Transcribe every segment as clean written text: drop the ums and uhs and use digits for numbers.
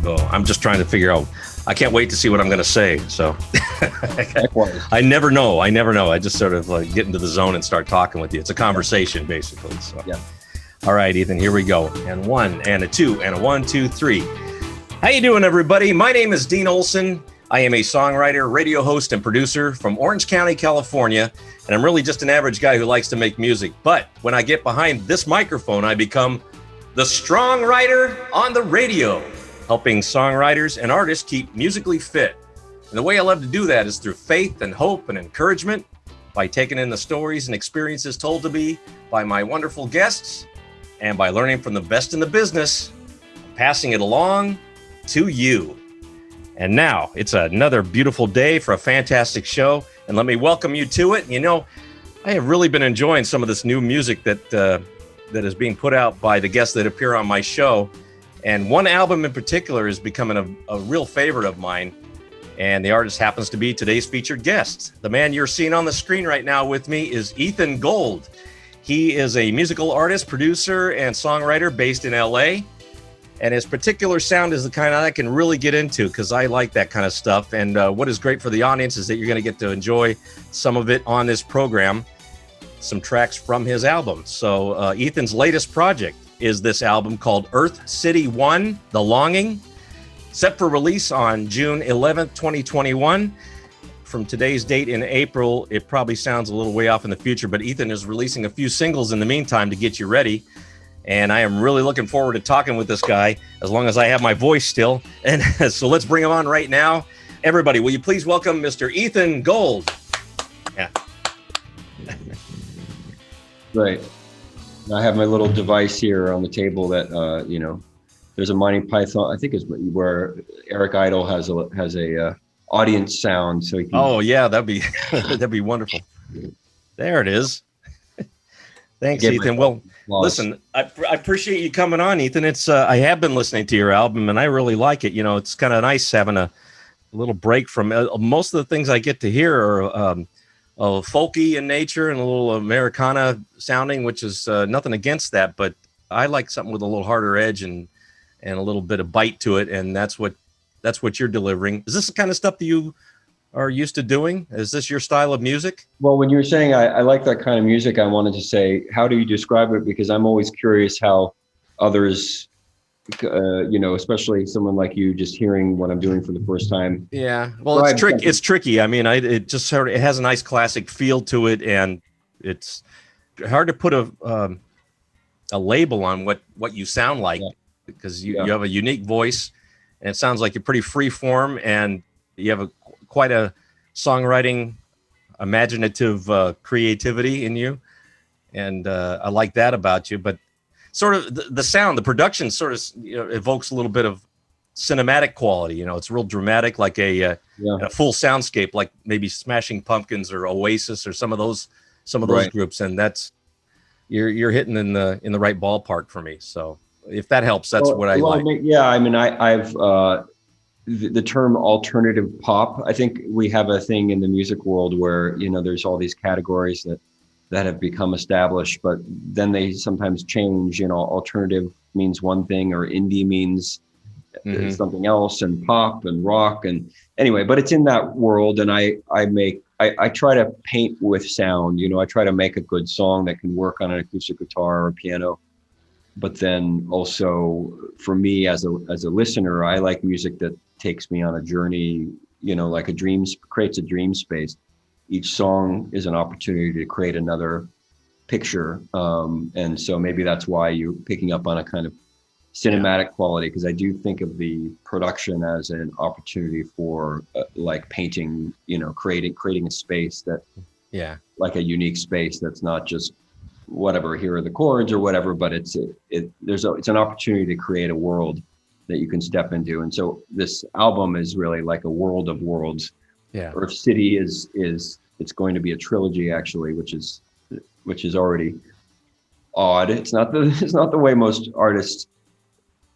So I'm just trying to figure out. I can't wait to see what I'm going to say. So I never know. I just sort of get into the zone and start talking with you. It's a conversation, basically. So yeah. All right, Ethan, here we go. And 1 and a 2 and a 1, 2, 3. How you doing, everybody? My name is Dean Olson. I am a songwriter, radio host, and producer from Orange County, California. And I'm really just an average guy who likes to make music. But when I get behind this microphone, I become the StrongWriter on the radio, helping songwriters and artists keep musically fit. And the way I love to do that is through faith and hope and encouragement, by taking in the stories and experiences told to me by my wonderful guests, and by learning from the best in the business, passing it along to you. And now it's another beautiful day for a fantastic show. And let me welcome you to it. You know, I have really been enjoying some of this new music that is being put out by the guests that appear on my show. And one album in particular is becoming a real favorite of mine. And the artist happens to be today's featured guest. The man you're seeing on the screen right now with me is Ethan Gold. He is a musical artist, producer, and songwriter based in LA. And his particular sound is the kind I can really get into because I like that kind of stuff. And what is great for the audience is that you're going to get to enjoy some of it on this program, some tracks from his album. So Ethan's latest project is this album called Earth City 1, The Longing, set for release on June 11th, 2021. From today's date in April, it probably sounds a little way off in the future, but Ethan is releasing a few singles in the meantime to get you ready. And I am really looking forward to talking with this guy as long as I have my voice still. And so let's bring him on right now. Everybody, will you please welcome Mr. Ethan Gold? Yeah. Right. I have my little device here on the table that, there's a Monty Python, I think it's where Eric Idle has a audience sound. So he can... Oh yeah, that'd be wonderful. There it is. Thanks, Ethan. Well, listen, I appreciate you coming on, Ethan. It's I have been listening to your album and I really like it. You know, it's kind of nice having a little break from most of the things I get to hear are folky in nature and a little Americana sounding, which is nothing against that, but I like something with a little harder edge and a little bit of bite to it, and that's what you're delivering. Is this the kind of stuff that you are used to doing? Is this your style of music? Well, when you were saying I like that kind of music, I wanted to say, how do you describe it? Because I'm always curious how others, especially someone like you, just hearing what I'm doing for the first time. Yeah, well, it's tricky. I mean, it just sort of, it has a nice classic feel to it, and it's hard to put a label on what you sound like, because you have a unique voice, and it sounds like you're pretty free form, and you have quite a songwriting, imaginative creativity in you, and I like that about you. But sort of the sound, the production sort of evokes a little bit of cinematic quality. You know, it's real dramatic, like a full soundscape, like maybe Smashing Pumpkins or Oasis or some of those right. groups, and that's you're hitting in the right ballpark for me. So if that helps, that's what I like. I mean, I've the term alternative pop. I think we have a thing in the music world where there's all these categories that have become established, but then they sometimes change. Alternative means one thing, or indie means something else, and pop and rock, and anyway. But it's in that world, and I try to paint with sound. I try to make a good song that can work on an acoustic guitar or a piano. But then also for me as a listener, I like music that takes me on a journey, like creates a dream space. Each song is an opportunity to create another picture. And so maybe that's why you're picking up on a kind of cinematic quality, because I do think of the production as an opportunity for like painting, creating a space that, like a unique space that's not just whatever, here are the chords or whatever, but it's an opportunity to create a world that you can step into. And so this album is really like a world of worlds. Yeah. Earth City is it's going to be a trilogy, actually, which is already odd. It's not the way most artists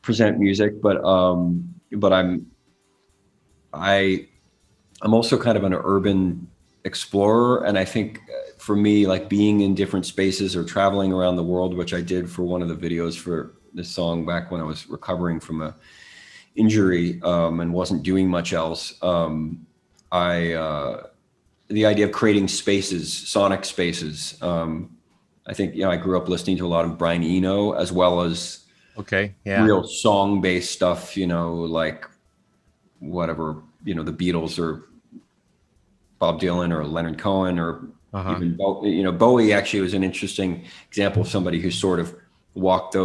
present music, but I'm also kind of an urban explorer, and I think for me, like being in different spaces or traveling around the world, which I did for one of the videos for this song back when I was recovering from a injury and wasn't doing much else, the idea of creating spaces, sonic spaces. I think, I grew up listening to a lot of Brian Eno, as well as real song-based stuff, like whatever, the Beatles or Bob Dylan or Leonard Cohen or even, Bowie actually was an interesting example of somebody who sort of walked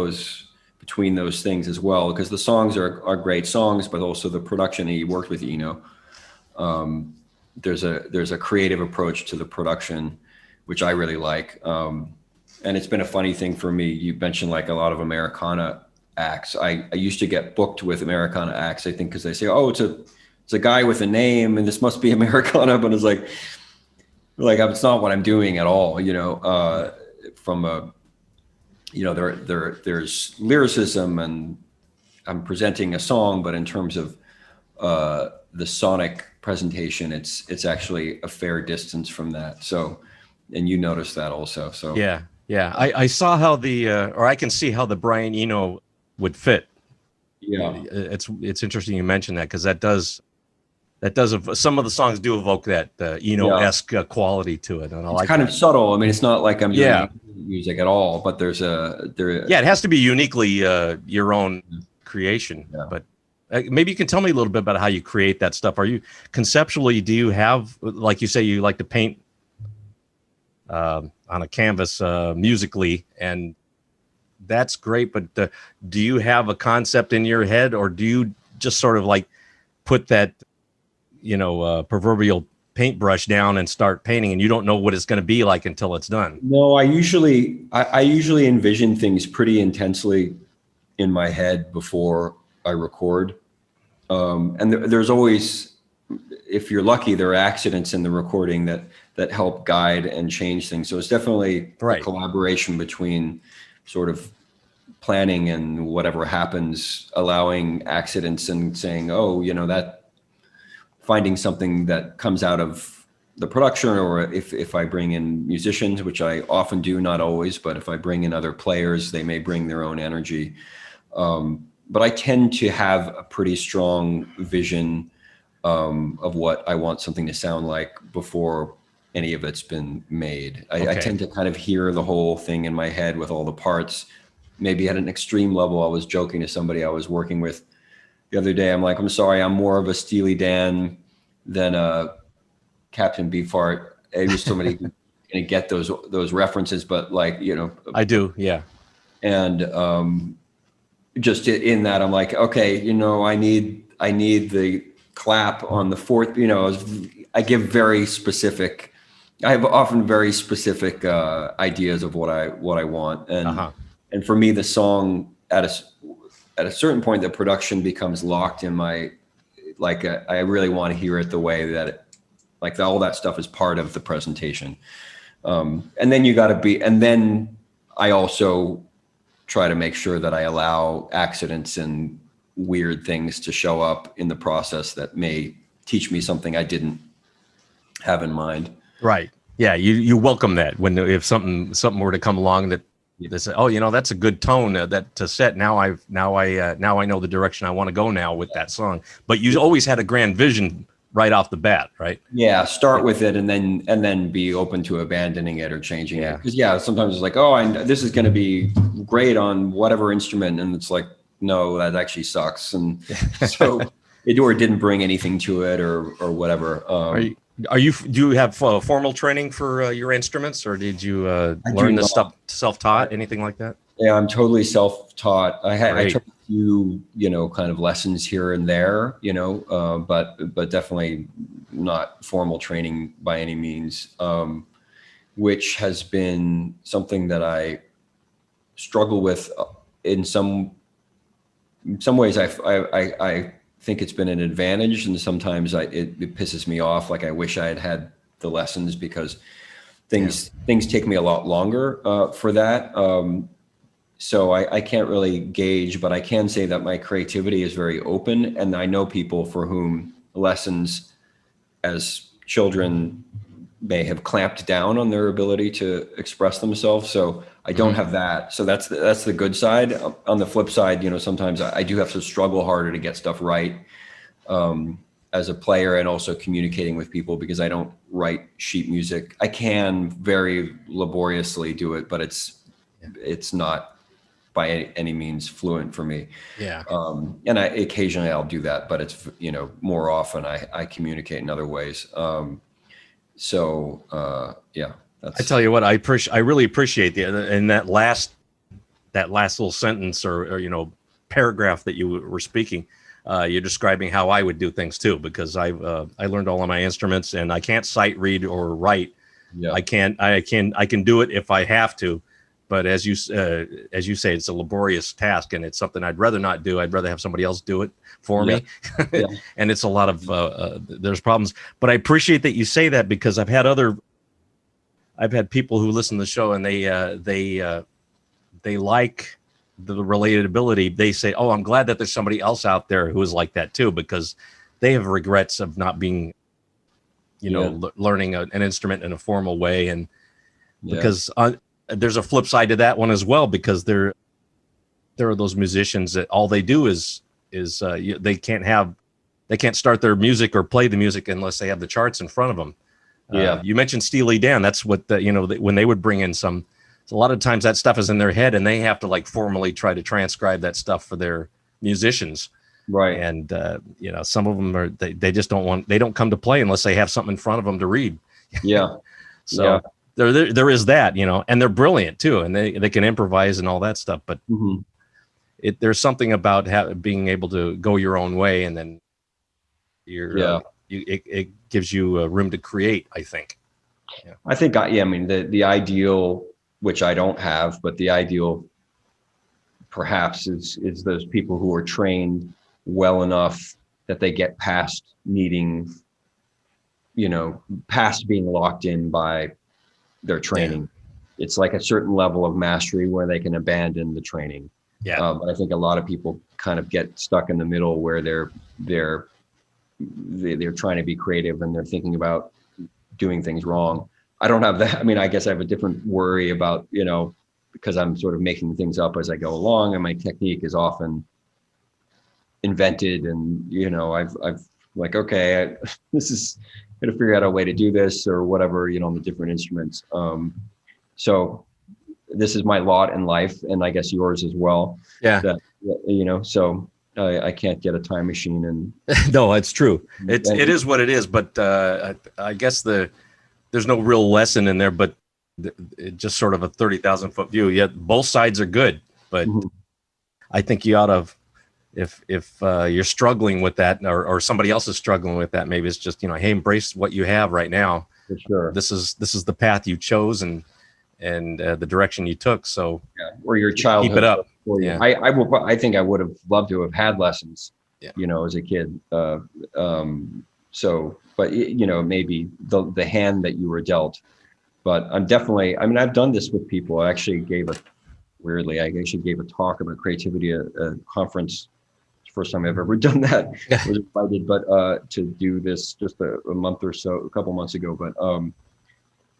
between those things as well, because the songs are great songs, but also the production. He worked with Eno. There's a creative approach to the production, which I really like. And it's been a funny thing for me. You mentioned like a lot of Americana acts. I used to get booked with Americana acts, I think, because they say, oh, it's a guy with a name and this must be Americana, but it's like it's not what I'm doing at all. From a, there's lyricism and I'm presenting a song, but in terms of the sonic presentation, it's actually a fair distance from that. So, and you noticed that also. So yeah. I saw how I can see how the Brian Eno would fit. Yeah, it's interesting you mentioned that, because that does some of the songs do evoke that Eno-esque quality to it, and I like kind of subtle. I mean, it's not like I'm doing music at all, but it has to be uniquely your own creation. But maybe you can tell me a little bit about how you create that stuff. Are you conceptually, do you have, like you say, you like to paint on a canvas musically, and that's great, but do you have a concept in your head, or do you just sort of like put that proverbial paintbrush down and start painting, and you don't know what it's going to be like until it's done? No, I usually envision things pretty intensely in my head before I record. And there's always, if you're lucky, there are accidents in the recording that help guide and change things. So it's definitely a collaboration between sort of planning and whatever happens, allowing accidents and saying, oh, that finding something that comes out of the production, or if I bring in musicians, which I often do, not always, but if I bring in other players, they may bring their own energy. But I tend to have a pretty strong vision of what I want something to sound like before any of it's been made. I tend to kind of hear the whole thing in my head with all the parts. Maybe at an extreme level. I was joking to somebody I was working with the other day. I'm like, I'm sorry, I'm more of a Steely Dan than a Captain Beefheart. I wish somebody can get those references, but I do, yeah. And just in that, I'm like, okay, I need the clap on the fourth. I give very specific. I have often very specific ideas of what I want, and for me, the song at a certain point, the production becomes locked in my. I really want to hear it the way that all that stuff is part of the presentation. And then and then I also try to make sure that I allow accidents and weird things to show up in the process that may teach me something I didn't have in mind. Right. Yeah. You welcome that if something were to come along that they say, oh, that's a good tone that to set. Now I know the direction I want to go now with that song. But you always had a grand vision right off the bat, right? Yeah. Start with it and then be open to abandoning it or changing it. Because sometimes it's like, this is going to be great on whatever instrument, and it's like, no, that actually sucks, and so it didn't bring anything to it or whatever. Do you have formal training for your instruments, or did you learn this stuff self-taught, anything like that? Yeah, I'm totally self-taught. I took a few, kind of lessons here and there, but definitely not formal training by any means, which has been something that I struggle with in some ways. I think it's been an advantage, and sometimes it pisses me off. Like I wish I had the lessons, because things take me a lot longer for that. So I can't really gauge, but I can say that my creativity is very open, and I know people for whom lessons as children may have clamped down on their ability to express themselves. So I don't have that. So that's the good side. On the flip side, sometimes I do have to struggle harder to get stuff right as a player, and also communicating with people, because I don't write sheet music. I can very laboriously do it, but it's not by any means fluent for me. Yeah. And occasionally I'll do that, but it's, more often I communicate in other ways. Yeah. I tell you what, I really appreciate in that last little sentence or paragraph that you were speaking. You're describing how I would do things too, because I learned all of my instruments, and I can't sight read or write. Yeah. I can do it if I have to, but as you say, it's a laborious task, and it's something I'd rather not do. I'd rather have somebody else do it for me. Yeah. And it's a lot of there's problems, but I appreciate that you say that, because I've had people who listen to the show, and they like the relatability. They say, "Oh, I'm glad that there's somebody else out there who is like that too," because they have regrets of not being, learning an instrument in a formal way, and because there's a flip side to that one as well, because there are those musicians that all they do is they can't start their music or play the music unless they have the charts in front of them. You mentioned Steely Dan. That's what when they would bring in a lot of times that stuff is in their head, and they have to like formally try to transcribe that stuff for their musicians. Right. And some of them they just they don't come to play unless they have something in front of them to read. Yeah. So there is that, and they're brilliant too, and they can improvise and all that stuff. But there's something about being able to go your own way, and then it gives you room to create, I think. Yeah. I think, the ideal, which I don't have, but the ideal perhaps is those people who are trained well enough that they get past needing, past being locked in by their training. Yeah. It's like a certain level of mastery where they can abandon the training. Yeah. But I think a lot of people kind of get stuck in the middle, where they're trying to be creative, and they're thinking about doing things wrong. I don't have that. I guess I have a different worry about, because I'm sort of making things up as I go along, and my technique is often invented, and, I've like, okay, this is going to figure out a way to do this or whatever, on the different instruments. So this is my lot in life, and I guess yours as well. Yeah. That, so I can't get a time machine and. No, it's true. It is what it is, but I guess there's no real lesson in there, but just sort of a 30,000 foot view. Yet both sides are good, but I think you ought to, if you're struggling with that, or somebody else is struggling with that, maybe it's just, hey, embrace what you have right now. For sure. This is the path you chose, and the direction you took. So or your childhood. Keep it up. Yeah. I think I would have loved to have had lessons, as a kid. But maybe the hand that you were dealt. But I'm definitely, I've done this with people. I actually gave a talk about creativity at a conference. It's the first time I've ever done that. I was invited, but to do this just a couple months ago. But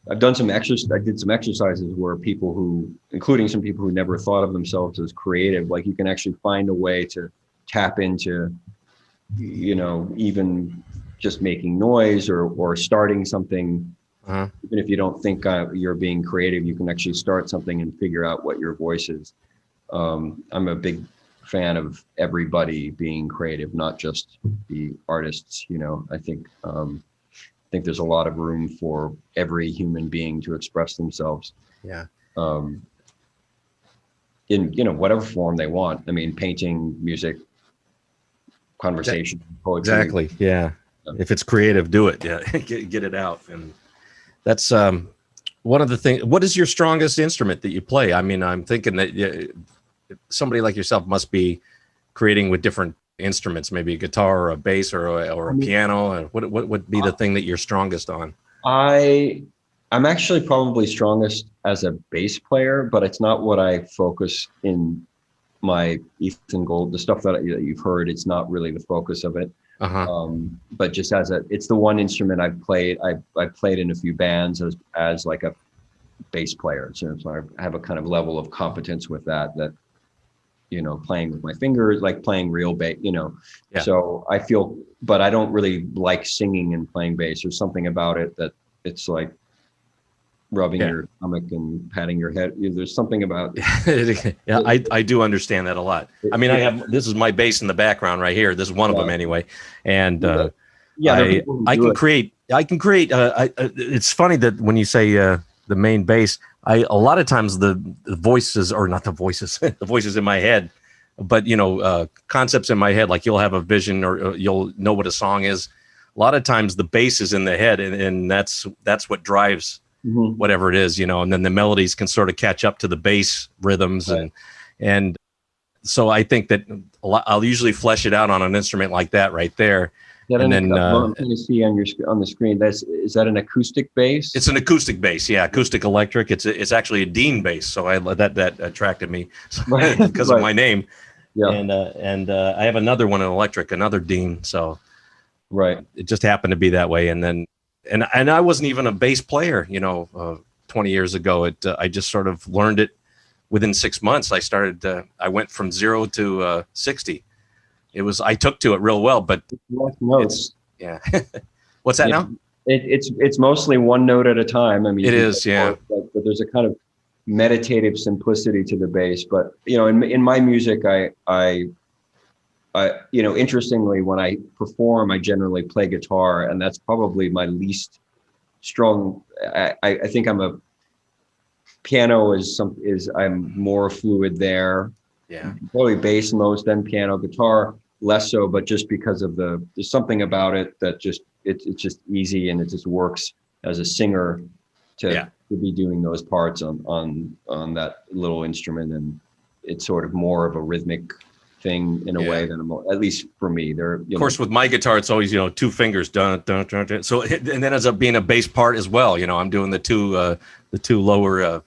I've done some exercises. I did some exercises where including some people who never thought of themselves as creative, like you can actually find a way to tap into, even just making noise or starting something. Even if you don't think you're being creative, you can actually start something and figure out what your voice is. I'm a big fan of everybody being creative, not just the artists. I think there's a lot of room for every human being to express themselves. Yeah. In whatever form they want. Painting, music, conversation, poetry. Exactly. Yeah. If it's creative, do it. Yeah. Get it out. And that's one of the things. What is your strongest instrument that you play? I'm thinking that somebody like yourself must be creating with different instruments, maybe a guitar or a bass or a piano. And what would be the thing that you're strongest on? I'm actually probably strongest as a bass player, but it's not what I focus in my Ethan Gold, the stuff that you've heard, it's not really the focus of it. But just it's the one instrument I've played. I've played in a few bands as like a bass player. So I have a kind of level of competence with that, playing with my fingers, like playing real bass, Yeah. So I feel, but I don't really like singing and playing bass. There's something about it that it's like rubbing your stomach and patting your head. There's something about yeah, I do understand that a lot. I mean, this is my bass in the background right here. This is one of them anyway. And I can create, it's funny that when you say the main bass, a lot of times the voices, or not the voices, the voices in my head, but concepts in my head, like you'll have a vision or you'll know what a song is. A lot of times the bass is in the head, and that's what drives whatever it is, and then the melodies can sort of catch up to the bass rhythms. Right. And so I think that I'll usually flesh it out on an instrument like that right there. And then I'm going to see on the screen. Is that an acoustic bass? It's an acoustic bass, yeah, acoustic electric. It's actually a Dean bass, so that attracted me because of my name. Yeah, and I have another one in electric, another Dean. So it just happened to be that way. And then and I wasn't even a bass player, 20 years ago. I just sort of learned it within 6 months. I went from 0 to 60. I took to it real well, but notes. Yeah. What's that now? It's mostly one note at a time. I mean, it is, yeah. But there's a kind of meditative simplicity to the bass. But in my music, I interestingly, when I perform, I generally play guitar, and that's probably my least strong. I think piano is I'm more fluid there. Yeah. Probably bass most, then piano, guitar less so, but just because of there's something about it that it's just easy, and it just works as a singer to be doing those parts on that little instrument, and it's sort of more of a rhythmic thing in a way than at least for me. Of course, with my guitar, it's always 2 fingers, dun, dun, dun, dun. So and then ends up being a bass part as well. I'm doing the two lower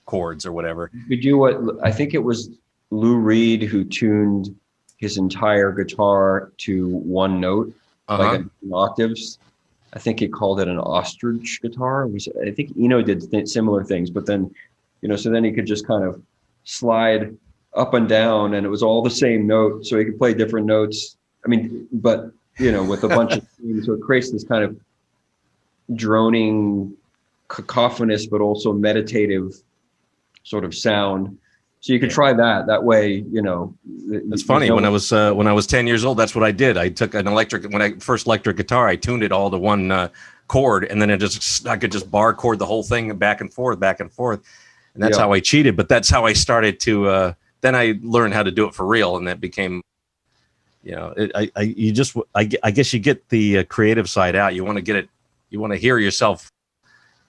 chords or whatever. We do what I think it was Lou Reed who tuned his entire guitar to one note, like octaves. I think he called it an ostrich guitar. I think Eno did similar things, but then, so then he could just kind of slide up and down, and it was all the same note, so he could play different notes. I mean, but with a bunch of themes, so it creates this kind of droning, cacophonous, but also meditative sort of sound. So you could try that way, It's funny. When I was 10 years old, that's what I did. I took first electric guitar, I tuned it all to one chord, and then I could just bar chord the whole thing back and forth. And that's how I cheated. But that's how I started to, then I learned how to do it for real. And that became, I guess you get the creative side out. You want to hear yourself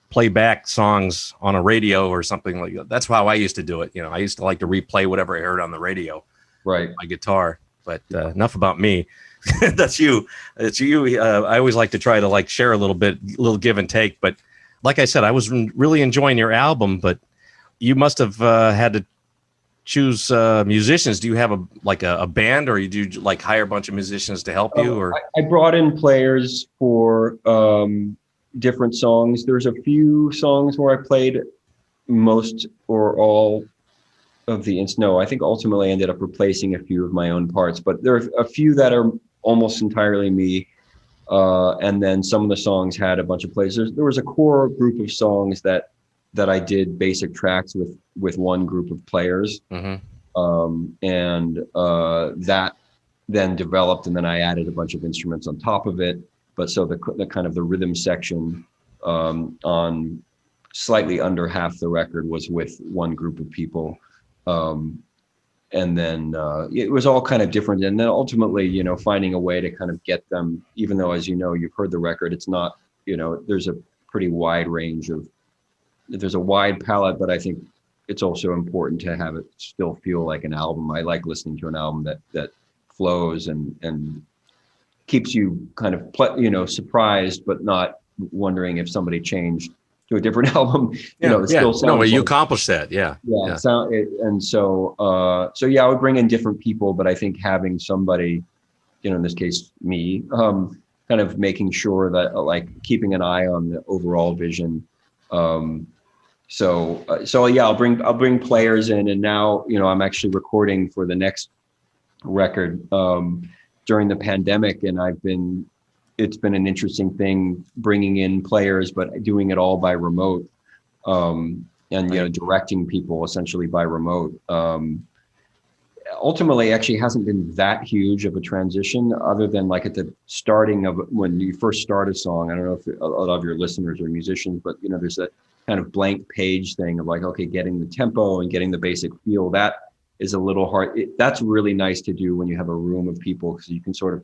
play back songs on a radio or something like that. That's how I used to do it. I used to like to replay whatever I heard on the radio, my guitar. But enough about me. That's you. It's you. I always like to try to share a little give and take. But like I said, I was really enjoying your album. But you must have had to choose musicians. Do you have a band, or you do hire a bunch of musicians to help you? Or I brought in players for different songs. There's a few songs where I played most or all of the I think ultimately I ended up replacing a few of my own parts, but there are a few that are almost entirely me. And then some of the songs had a bunch of players. There was a core group of songs that I did basic tracks with one group of players. And that then developed, and then I added a bunch of instruments on top of it. But so the kind of the rhythm section on slightly under half the record was with one group of people. And then it was all kind of different. And then ultimately, finding a way to kind of get them, even though, as you've heard the record, it's not, there's a pretty wide range there's a wide palette, but I think it's also important to have it still feel like an album. I like listening to an album that flows and keeps you kind of surprised, but not wondering if somebody changed to a different album. It still sounds no, but you like, accomplished that. Yeah. And so I would bring in different people, but I think having somebody, in this case, me, kind of making sure that like keeping an eye on the overall vision. So I'll bring players in, and now, I'm actually recording for the next record, during the pandemic, and it's been an interesting thing bringing in players, but doing it all by remote, and directing people essentially by remote. Ultimately, actually hasn't been that huge of a transition, other than like at the starting of when you first start a song. I don't know if a lot of your listeners are musicians, but there's that kind of blank page thing of like, okay, getting the tempo and getting the basic feel. That is a little hard. That's really nice to do when you have a room of people, because you can sort of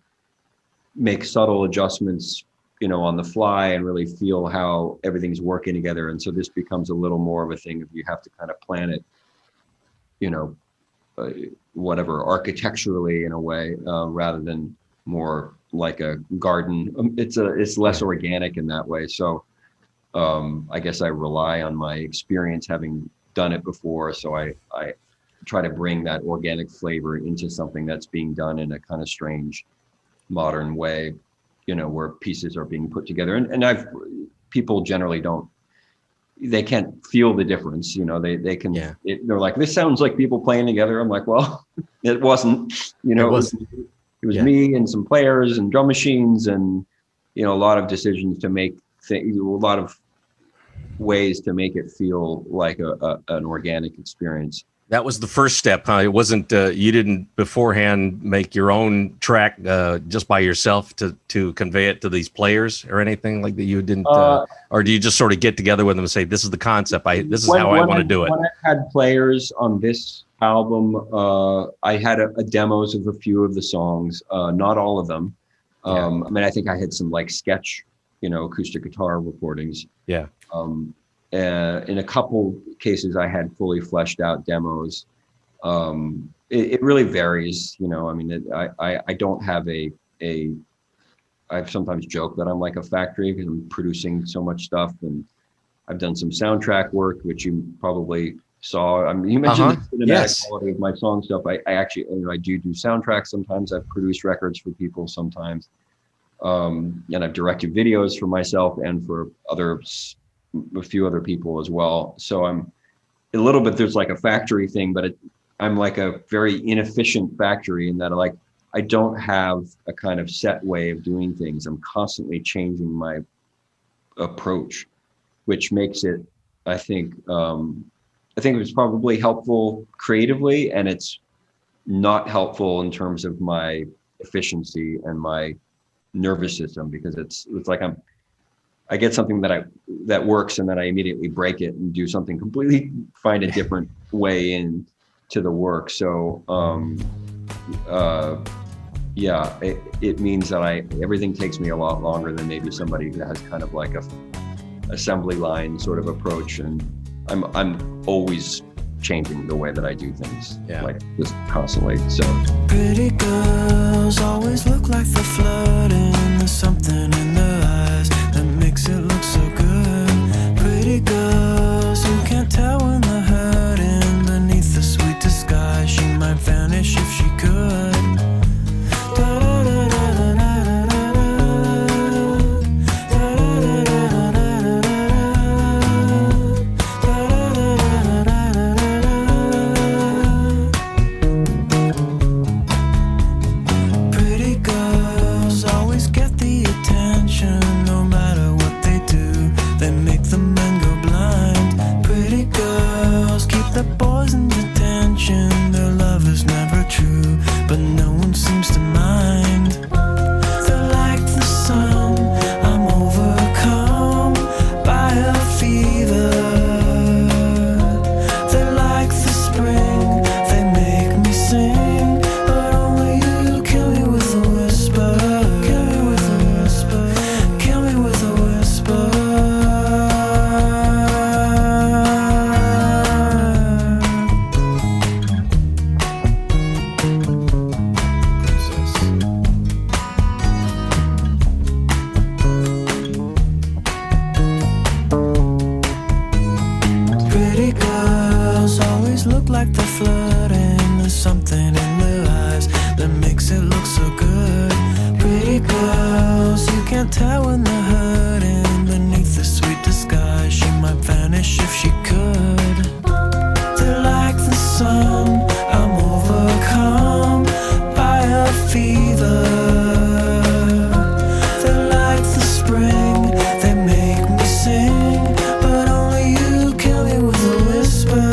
make subtle adjustments, on the fly, and really feel how everything's working together. And so this becomes a little more of a thing of you have to kind of plan it, whatever, architecturally in a way, rather than more like a garden. It's less organic in that way. So I guess I rely on my experience having done it before. So I try to bring that organic flavor into something that's being done in a kind of strange modern way, where pieces are being put together. And people generally they can't feel the difference. They can, they're like, this sounds like people playing together. I'm like, well, it wasn't, it was me and some players and drum machines, and, a lot of decisions to make a lot of ways to make it feel like an organic experience. That was the first step, huh? It wasn't, you didn't beforehand make your own track just by yourself to convey it to these players or anything like that? You didn't, or do you just sort of get together with them and say, this is the concept, this is how I want to do it? When I had players on this album, I had a demos of a few of the songs, not all of them. I think I had some like sketch, acoustic guitar recordings. Yeah. In a couple cases, I had fully fleshed out demos. It really varies, I don't have I've sometimes joked that I'm like a factory because I'm producing so much stuff, and I've done some soundtrack work, which you probably saw. You mentioned the cinematic quality of my song stuff. I actually, I do soundtracks sometimes. I've produced records for people sometimes, and I've directed videos for myself and for a few other people as well. So I'm a little bit, there's like a factory thing, but I'm like a very inefficient factory in that I don't have a kind of set way of doing things. I'm constantly changing my approach, which makes it, I think it's probably helpful creatively, and it's not helpful in terms of my efficiency and my nervous system, because it's like I get something that works, and then I immediately break it and do something completely, find a different way in to the work. So it means that everything takes me a lot longer than maybe somebody who has kind of like a assembly line sort of approach, and I'm always changing the way that I do things, like just constantly. So pretty girls always look like they're flirting. There's something in their eyes that makes it look so good. Pretty girls who can't tell when they're hurting. Beneath the sweet disguise, she might vanish if she could. fever that lights the spring. They make me sing, but only you kill me with a whisper.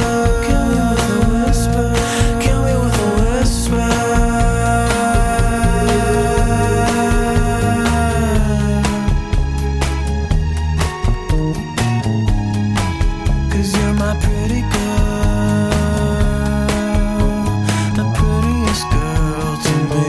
Kill me with a whisper. Kill me with a whisper. 'Cause you're my pretty girl, the prettiest girl to me.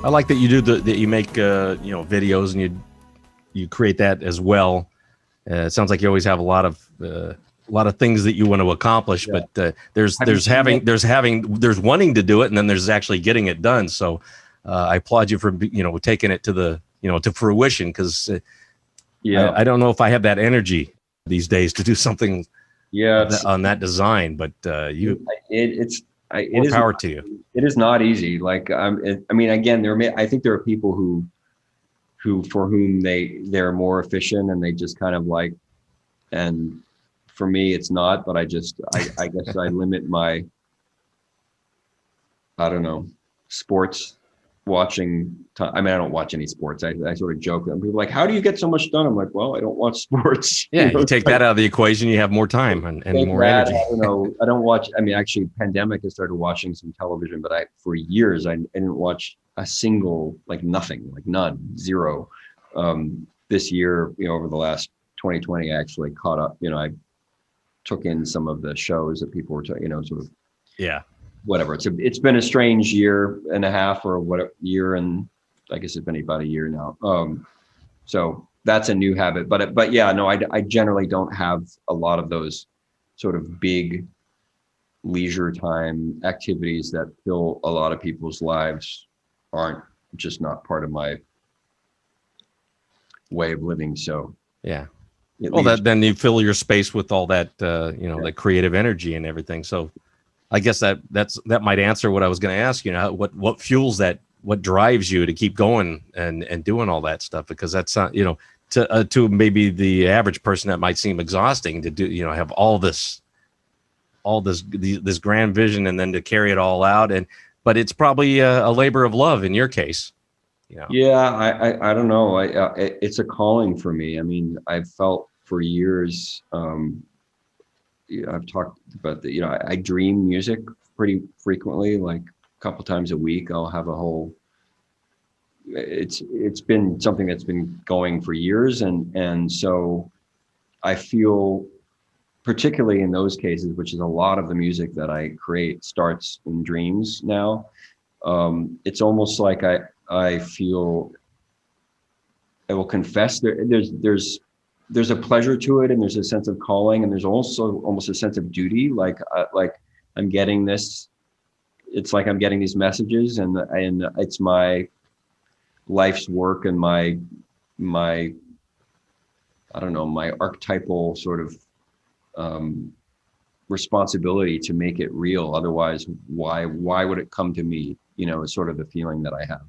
I like that you do that you make videos and you create that as well. It sounds like you always have a lot of things that you want to accomplish, but there's wanting to do it, and then there's actually getting it done. So I applaud you for taking it to the to fruition, because I don't know if I have that energy these days to do something on that design, but more power to you. It is not easy. Like, I mean, again, I think there are people who for whom they're more efficient and they just kind of like, and for me, it's not, but I guess I limit my, I don't know, sports watching time. I mean, I don't watch any sports. I sort of joke. And people are like, how do you get so much done? I'm like, well, I don't watch sports. Yeah, you take that out of the equation, you have more time and more energy. I don't watch. I mean, actually, pandemic, I started watching some television, but for years I didn't watch a single, like nothing, like none, zero. This year, over the last 2020, I actually caught up. I took in some of the shows that people were, sort of. Yeah. Whatever. It's been a strange year and a half, or what year, and I guess it's been about a year now. So that's a new habit. But yeah, no, I generally don't have a lot of those sort of big leisure time activities that fill a lot of people's lives. Aren't just not part of my way of living. So yeah. Well, then you fill your space with all that the creative energy and everything. So I guess that might answer what I was going to ask. What fuels that? What drives you to keep going and doing all that stuff? Because that's not, to maybe the average person, that might seem exhausting to do. Have all this grand vision and then to carry it all out. But it's probably a labor of love in your case. Yeah, I don't know. It's a calling for me. I mean, I've felt for years. I've talked about I dream music pretty frequently, like a couple times a week. I'll have a whole, it's been something that's been going for years. And so I feel, particularly in those cases, which is a lot of the music that I create starts in dreams now. It's almost like I feel, I will confess, there's a pleasure to it, and there's a sense of calling, and there's also almost a sense of duty. Like I'm getting this. It's like I'm getting these messages, and it's my life's work and my I don't know, my archetypal sort of responsibility to make it real. Otherwise, why would it come to me? Is sort of the feeling that I have,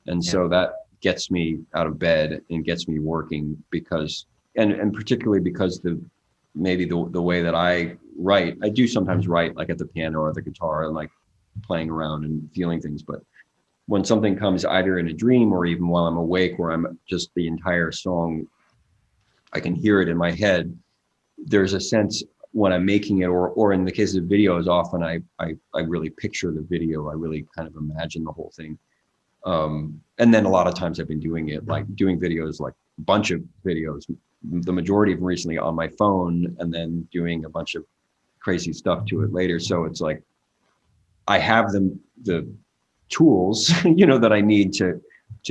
and so that gets me out of bed and gets me working, because. And particularly because the way that I write, I do sometimes write like at the piano or the guitar and like playing around and feeling things. But when something comes either in a dream or even while I'm awake, where I'm just the entire song, I can hear it in my head. There's a sense when I'm making it, or in the case of videos, often I really picture the video. I really kind of imagine the whole thing. And then a lot of times I've been doing videos, like a bunch of videos, the majority of them recently on my phone, and then doing a bunch of crazy stuff to it later. So it's like I have the tools, that I need to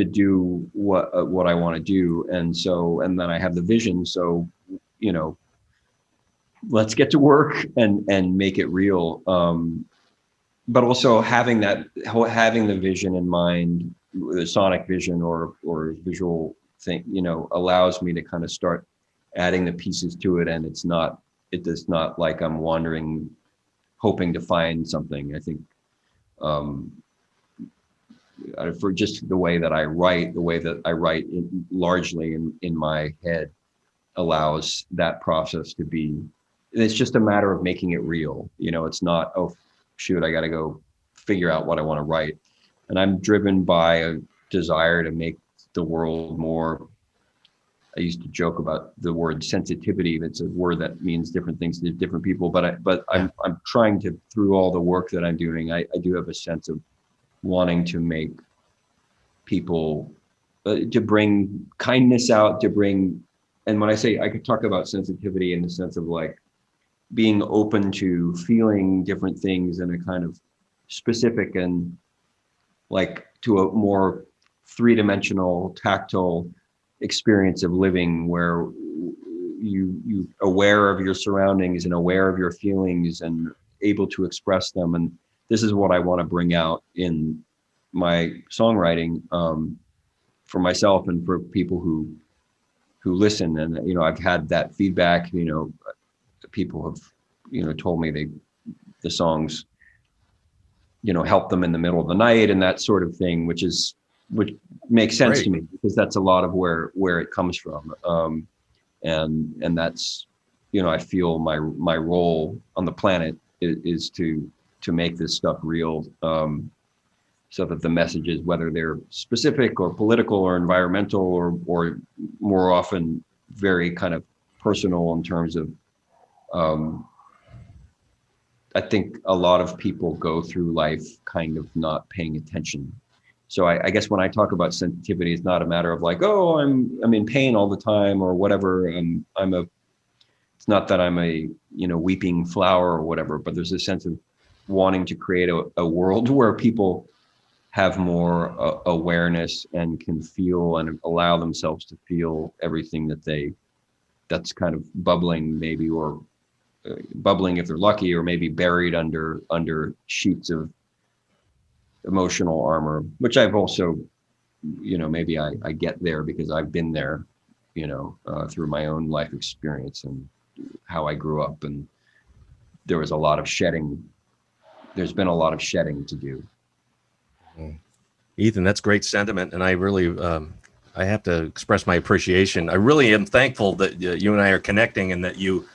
do what I want to do. And then I have the vision. So, let's get to work and make it real. But also having the vision in mind, the sonic vision or visual thing, allows me to kind of start adding the pieces to it. And it's not like I'm wandering, hoping to find something. I think, for just the way that I write, largely in my head allows that process to be, it's just a matter of making it real. It's not, oh, shoot, I got to go figure out what I want to write. And I'm driven by a desire to make the world more, I used to joke about the word sensitivity. It's a word that means different things to different people, but I'm trying to, through all the work that I'm doing, I do have a sense of wanting to make people, to bring kindness out, and when I say, I could talk about sensitivity in the sense of like being open to feeling different things in a kind of specific and like to a more three-dimensional, tactile experience of living, where you aware of your surroundings and aware of your feelings and able to express them. And this is what I want to bring out in my songwriting, for myself and for people who listen. And I've had that feedback. People have told me the songs help them in the middle of the night and that sort of thing, which makes sense to me, because that's a lot of where it comes from. And that's, I feel my role on the planet is to make this stuff real, so that the messages, whether they're specific or political or environmental or more often very kind of personal in terms of, I think a lot of people go through life kind of not paying attention. So I guess when I talk about sensitivity, it's not a matter of like, oh, I'm in pain all the time or whatever. It's not that I'm a, weeping flower or whatever, but there's a sense of wanting to create a world where people have more awareness and can feel and allow themselves to feel everything that's kind of bubbling maybe, or bubbling if they're lucky, or maybe buried under sheets of emotional armor, which I've also, maybe I get there because I've been there, through my own life experience and how I grew up. And there was a lot of shedding. There's been a lot of shedding to do. Ethan, that's great sentiment. And I really, I have to express my appreciation. I really am thankful that you and I are connecting, and that you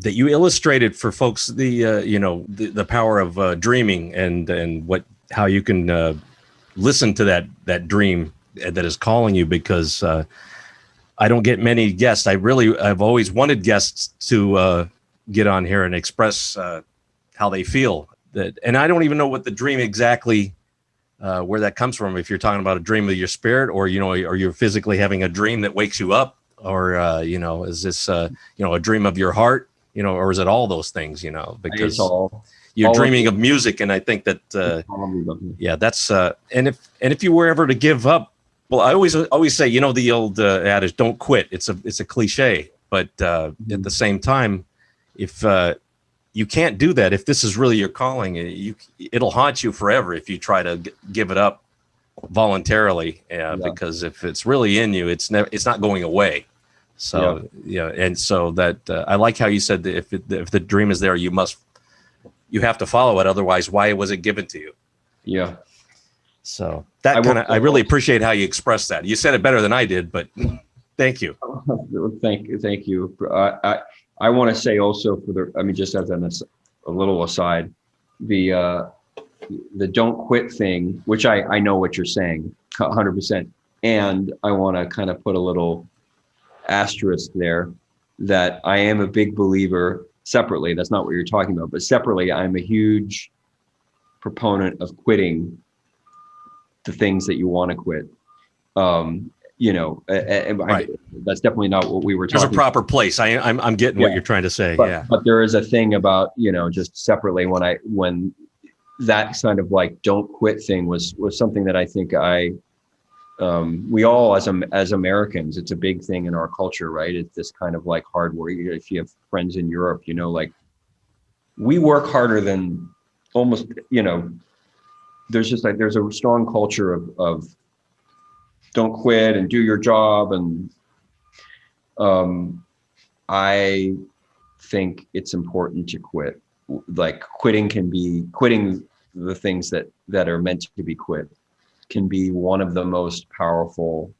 illustrated for folks the power of dreaming and how you can listen to that dream that is calling you, because I don't get many guests. I've always wanted guests to get on here and express how they feel, and I don't even know what the dream exactly, where that comes from. If you're talking about a dream of your spirit, or or you're physically having a dream that wakes you up, or is this a dream of your heart, or is it all those things? Because you're dreaming of music, and I think that that's and if you were ever to give up, well, I always say, the old adage, don't quit. It's a cliche, but at the same time, if you can't do that, if this is really your calling, it'll haunt you forever if you try to give it up voluntarily, because if it's really in you, it's not going away. So and so that I like how you said that if the dream is there, you have to follow it. Otherwise, why was it given to you? Yeah. So that I really appreciate how you expressed that. You said it better than I did, but thank you. Thank you. I want to say also just as a little aside, the don't quit thing, which I know what you're saying 100%. And I want to kind of put a little asterisk there that I am a big believer separately. That's not what you're talking about, but separately, I'm a huge proponent of quitting the things that you want to quit. Right. That's definitely not what we were talking about. There's a proper place. I'm getting what you're trying to say. But there is a thing about, just separately when that kind of like don't quit thing was something that I think we all as Americans, it's a big thing in our culture, right? It's this kind of like hard work. If you have friends in Europe, you know, like we work harder than almost, you know, there's just like, there's a strong culture of don't quit and do your job. And I think it's important to quit. Like quitting the things that are meant to be quit can be one of the most powerful,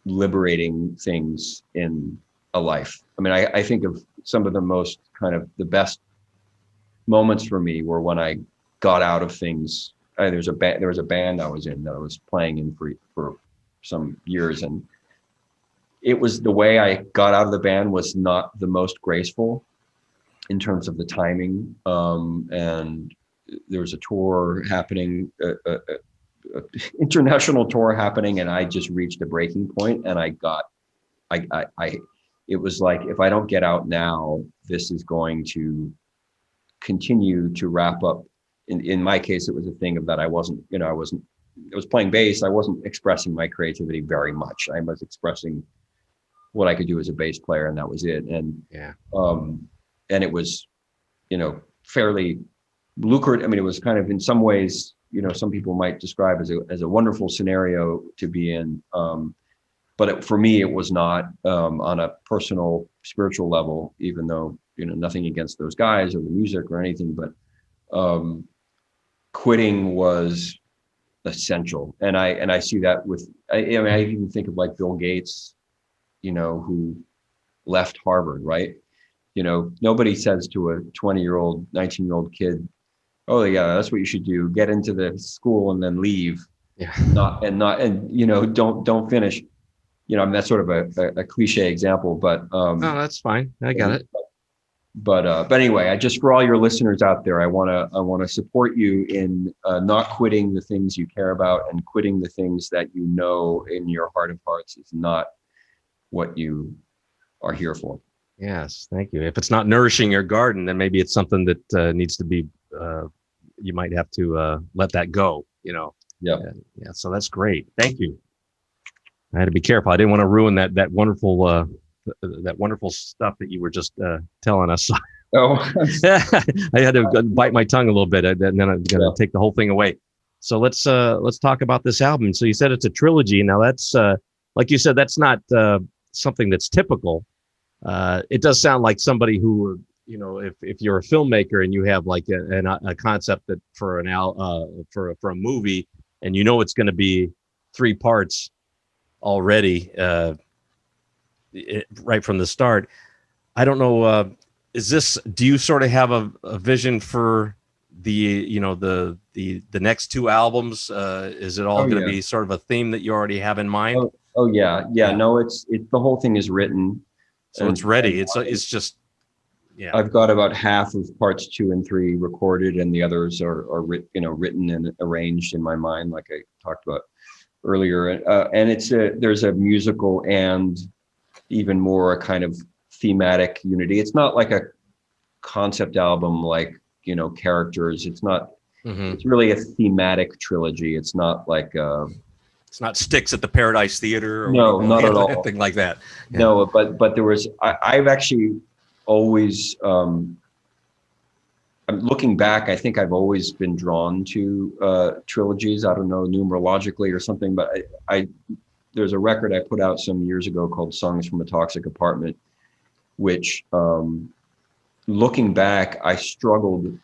liberating things in a life. I mean, I think of some of the most kind of the best moments for me were when I got out of things. There was a band I was in that I was playing in for some years, and it was the way I got out of the band was not the most graceful in terms of the timing. And there was a tour happening, international tour happening, and I just reached a breaking point, and it was like, if I don't get out now, this is going to continue to wrap up. In my case, it was a thing of that I was playing bass. I wasn't expressing my creativity very much. I was expressing what I could do as a bass player, and that was it. And and it was, you know, fairly lucrative. I mean, it was kind of, in some ways, you know, some people might describe as a wonderful scenario to be in. But for me, it was not, on a personal, spiritual level, even though, you know, nothing against those guys or the music or anything, but quitting was essential. And I see that with, I mean, I even think of like Bill Gates, you know, who left Harvard, right? You know, nobody says to a 20-year-old, 19-year-old kid, oh yeah, that's what you should do. Get into the school and then leave. Yeah. And you know, don't finish. You know, I mean, that's sort of a cliche example, but no, that's fine. I got it. But anyway, I just, for all your listeners out there, I want to support you in not quitting the things you care about, and quitting the things that you know in your heart of hearts is not what you are here for. Yes, thank you. If it's not nourishing your garden, then maybe it's something that needs to be. You might have to let that go. You know. Yeah. Yeah. So that's great. Thank you. I had to be careful. I didn't want to ruin that wonderful stuff that you were just telling us. Oh, I had to bite my tongue a little bit, and then I'm gonna take the whole thing away. So let's talk about this album. So you said it's a trilogy. Now that's like you said, that's not something that's typical. It does sound like somebody who, you know, if you're a filmmaker and you have like a concept that for a movie, and you know it's going to be 3 parts already right from the start. I don't know. Do you sort of have a vision for the next 2 albums? Is it all going to be sort of a theme that you already have in mind? Oh yeah. No, it's the whole thing is written. So it's ready. It's just, yeah. I've got about half of parts 2 and 3 recorded, and the others are written and arranged in my mind, like I talked about earlier. And there's a musical and even more a kind of thematic unity. It's not like a concept album, like, you know, characters. It's not. Mm-hmm. It's really a thematic trilogy. It's not like. It's not Sticks at the Paradise Theater. Or no, not at all. Anything like that. Yeah. No, but there was. I've actually always. I'm looking back, I think I've always been drawn to trilogies. I don't know, numerologically or something, but there's a record I put out some years ago called Songs from a Toxic Apartment, which, looking back, I struggled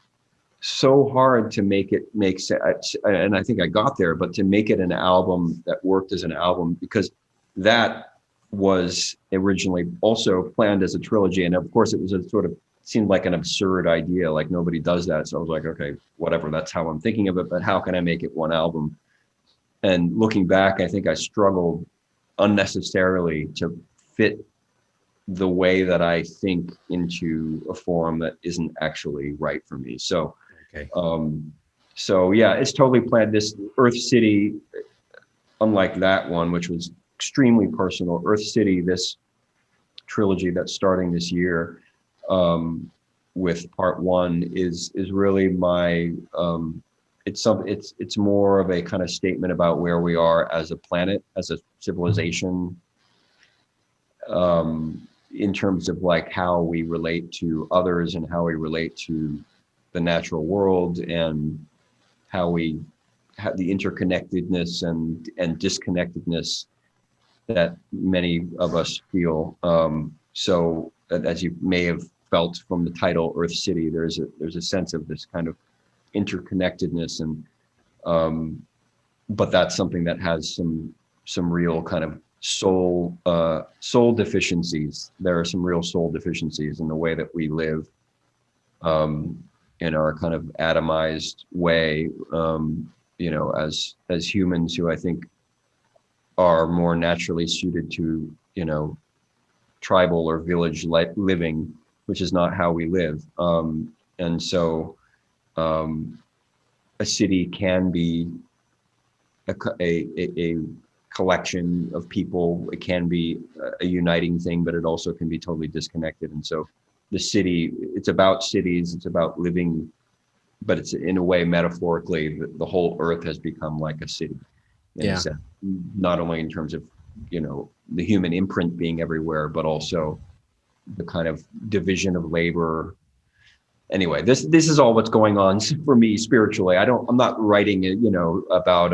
so hard to make it make sense. And I think I got there, but to make it an album that worked as an album, because that was originally also planned as a trilogy. And of course, it was a sort of, seemed like an absurd idea, like nobody does that. So I was like, okay, whatever, that's how I'm thinking of it, but how can I make it one album? And looking back, I think I struggled unnecessarily to fit the way that I think into a form that isn't actually right for me. So, okay. So yeah, it's totally planned. This Earth City, unlike that one, which was extremely personal, Earth City, this trilogy that's starting this year, with part one is really my it's more of a kind of statement about where we are as a planet, as a civilization, in terms of like how we relate to others and how we relate to the natural world, and how we have the interconnectedness and disconnectedness that many of us feel. So as you may have felt from the title Earth City, there's a sense of this kind of interconnectedness, and but that's something that has some real kind of soul deficiencies. There are some real soul deficiencies in the way that we live, in our kind of atomized way, as humans who I think are more naturally suited to, tribal or village living, which is not how we live. And so a city can be a collection of people. It can be a uniting thing, but it also can be totally disconnected. And so the city, it's about cities, it's about living, but it's in a way, metaphorically, the whole earth has become like a city. Yeah. Not only in terms of, the human imprint being everywhere, but also the kind of division of labor. Anyway, this is all what's going on for me spiritually. I'm not writing it, about,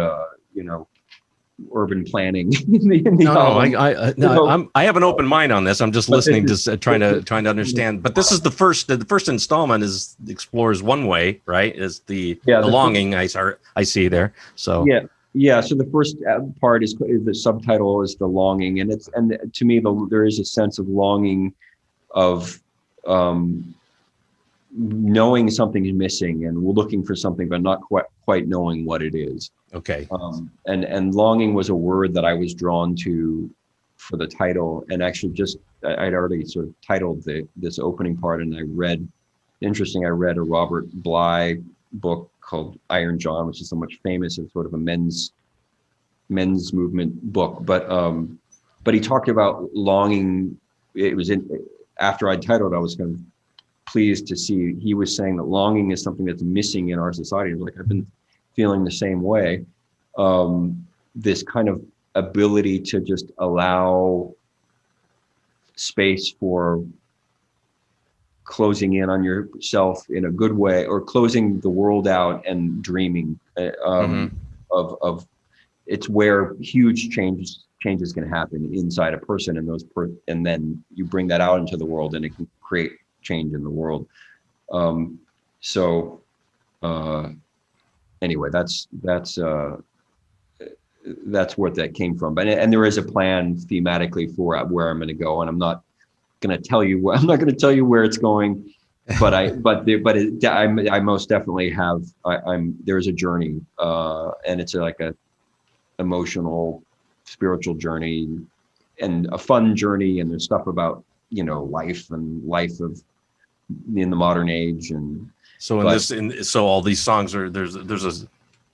urban planning. I have an open mind on this. I'm just listening to trying to understand. But this is the first installment explores one way, right? Is the longing I see there. So yeah. So the first part is the subtitle is the longing, and to me there is a sense of longing, of knowing something is missing, and we're looking for something, but not quite knowing what it is. Okay. And longing was a word that I was drawn to for the title, and actually I'd already sort of titled this opening part, and I read a Robert Bly book called Iron John, which is so much famous as sort of a men's movement book, but he talked about longing. It was after I titled, I was kind of pleased to see he was saying that longing is something that's missing in our society. Like, I've been feeling the same way. This kind of ability to just allow space for closing in on yourself in a good way, or closing the world out and dreaming of it's where huge changes can happen inside a person, and and then you bring that out into the world, and it can create change in the world. Anyway, that's where that came from. And there is a plan thematically for where I'm going to go, and I'm not going to tell you where it's going, but I most definitely have. There's a journey, and it's like a emotional, spiritual journey, and a fun journey. And there's stuff about life in the modern age, and so all these songs are there's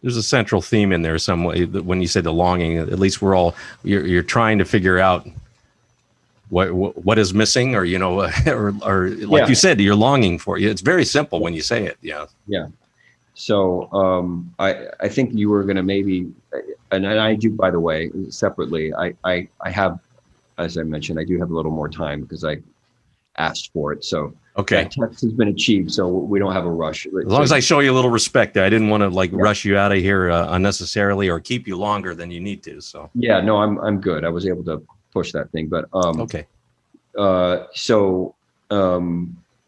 a central theme in there some way. When you say the longing, at least you're trying to figure out what is missing, or or like you said, you're longing for. It's very simple when you say it. Yeah. So I think you were going to maybe, and I do, by the way, separately, I have, as I mentioned, I do have a little more time because I asked for it. So okay, that text has been achieved, so we don't have a rush. As long as I show you a little respect, I didn't want to rush you out of here unnecessarily, or keep you longer than you need to. So yeah, no, I'm good. I was able to push that thing, but okay.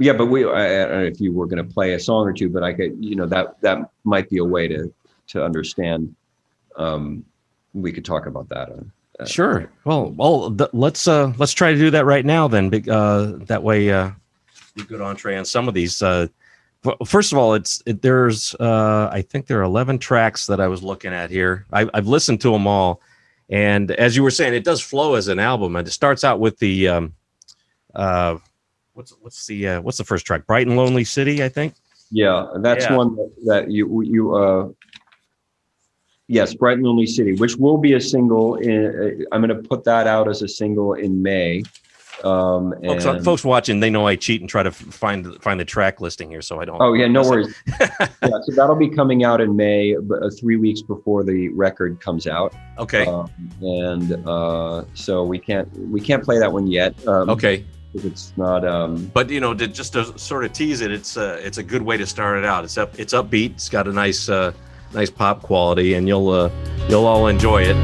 Yeah, but I don't know if you were going to play a song or two, but I could, that might be a way to understand. We could talk about that. Sure. Well, let's try to do that right now then. That way, be good entree on some of these. First of all, there's I think there are 11 tracks that I was looking at here. I've listened to them all, and as you were saying, it does flow as an album. And it starts out with the what's the first track? Bright and Lonely City, I think. Yeah, that's one that you yes, Bright and Lonely City, which will be a single. I'm going to put that out as a single in May. Folks watching, they know I cheat and try to find the track listing here, so I don't. Oh yeah, no worries. Yeah, so that'll be coming out in May, 3 weeks before the record comes out. Okay. So we can't play that one yet. Okay. It's not. But just to sort of tease it, it's a good way to start it out. It's upbeat. It's got a nice pop quality, and you'll all enjoy it.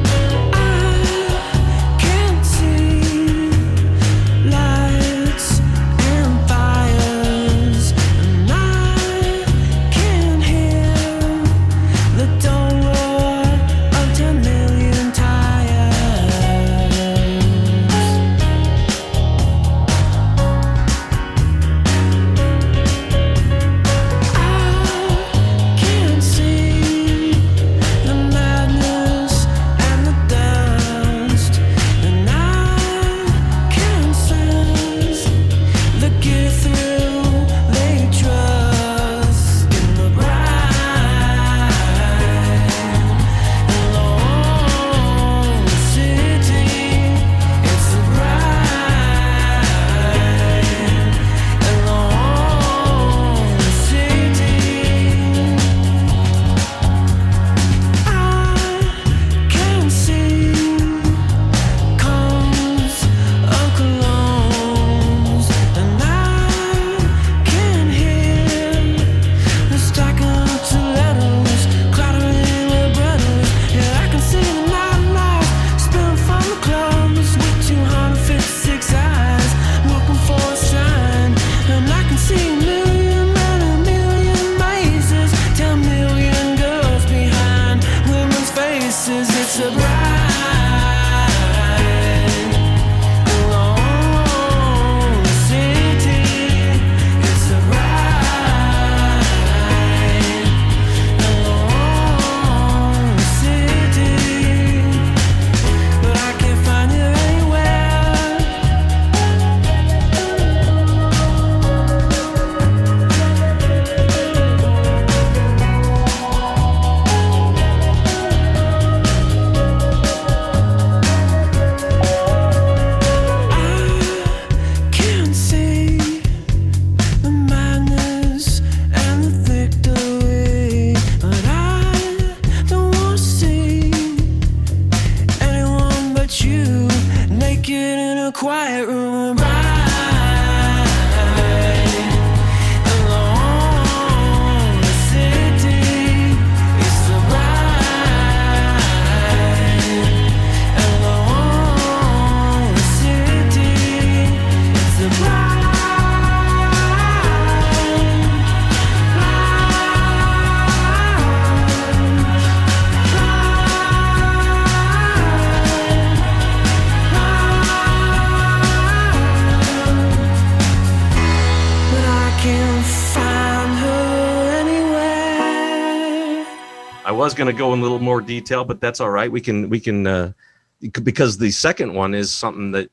Was going to go in a little more detail, but that's all right. We can because the second one is something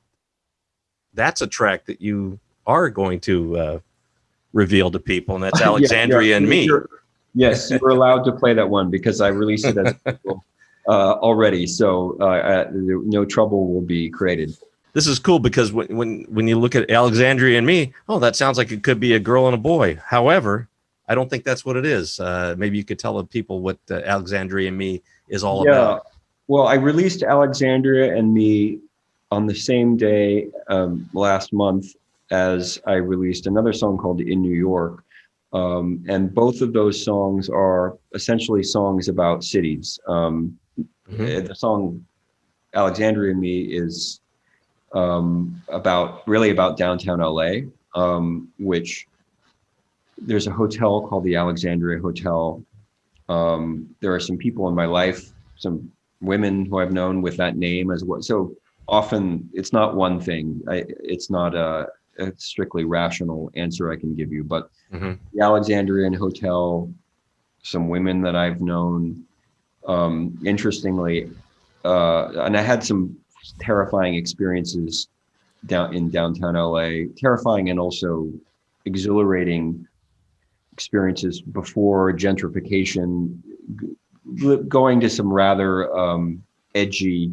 that's a track that you are going to reveal to people, and that's Alexandria and Me. Yes, you're allowed to play that one because I released it as already, so no trouble will be created. This is cool because when you look at Alexandria and Me, that sounds like it could be a girl and a boy. However, I don't think that's what it is. Maybe you could tell the people what Alexandria and Me is all about. Well, I released Alexandria and Me on the same day last month as I released another song called In New York. And both of those songs are essentially songs about cities. The song Alexandria and Me is about downtown LA, which there's a hotel called the Alexandria Hotel. There are some people in my life, some women who I've known with that name as well. So often it's not one thing. It's not a strictly rational answer I can give you, but the Alexandrian Hotel, some women that I've known, interestingly, and I had some terrifying experiences in downtown LA, terrifying and also exhilarating experiences before gentrification, going to some rather edgy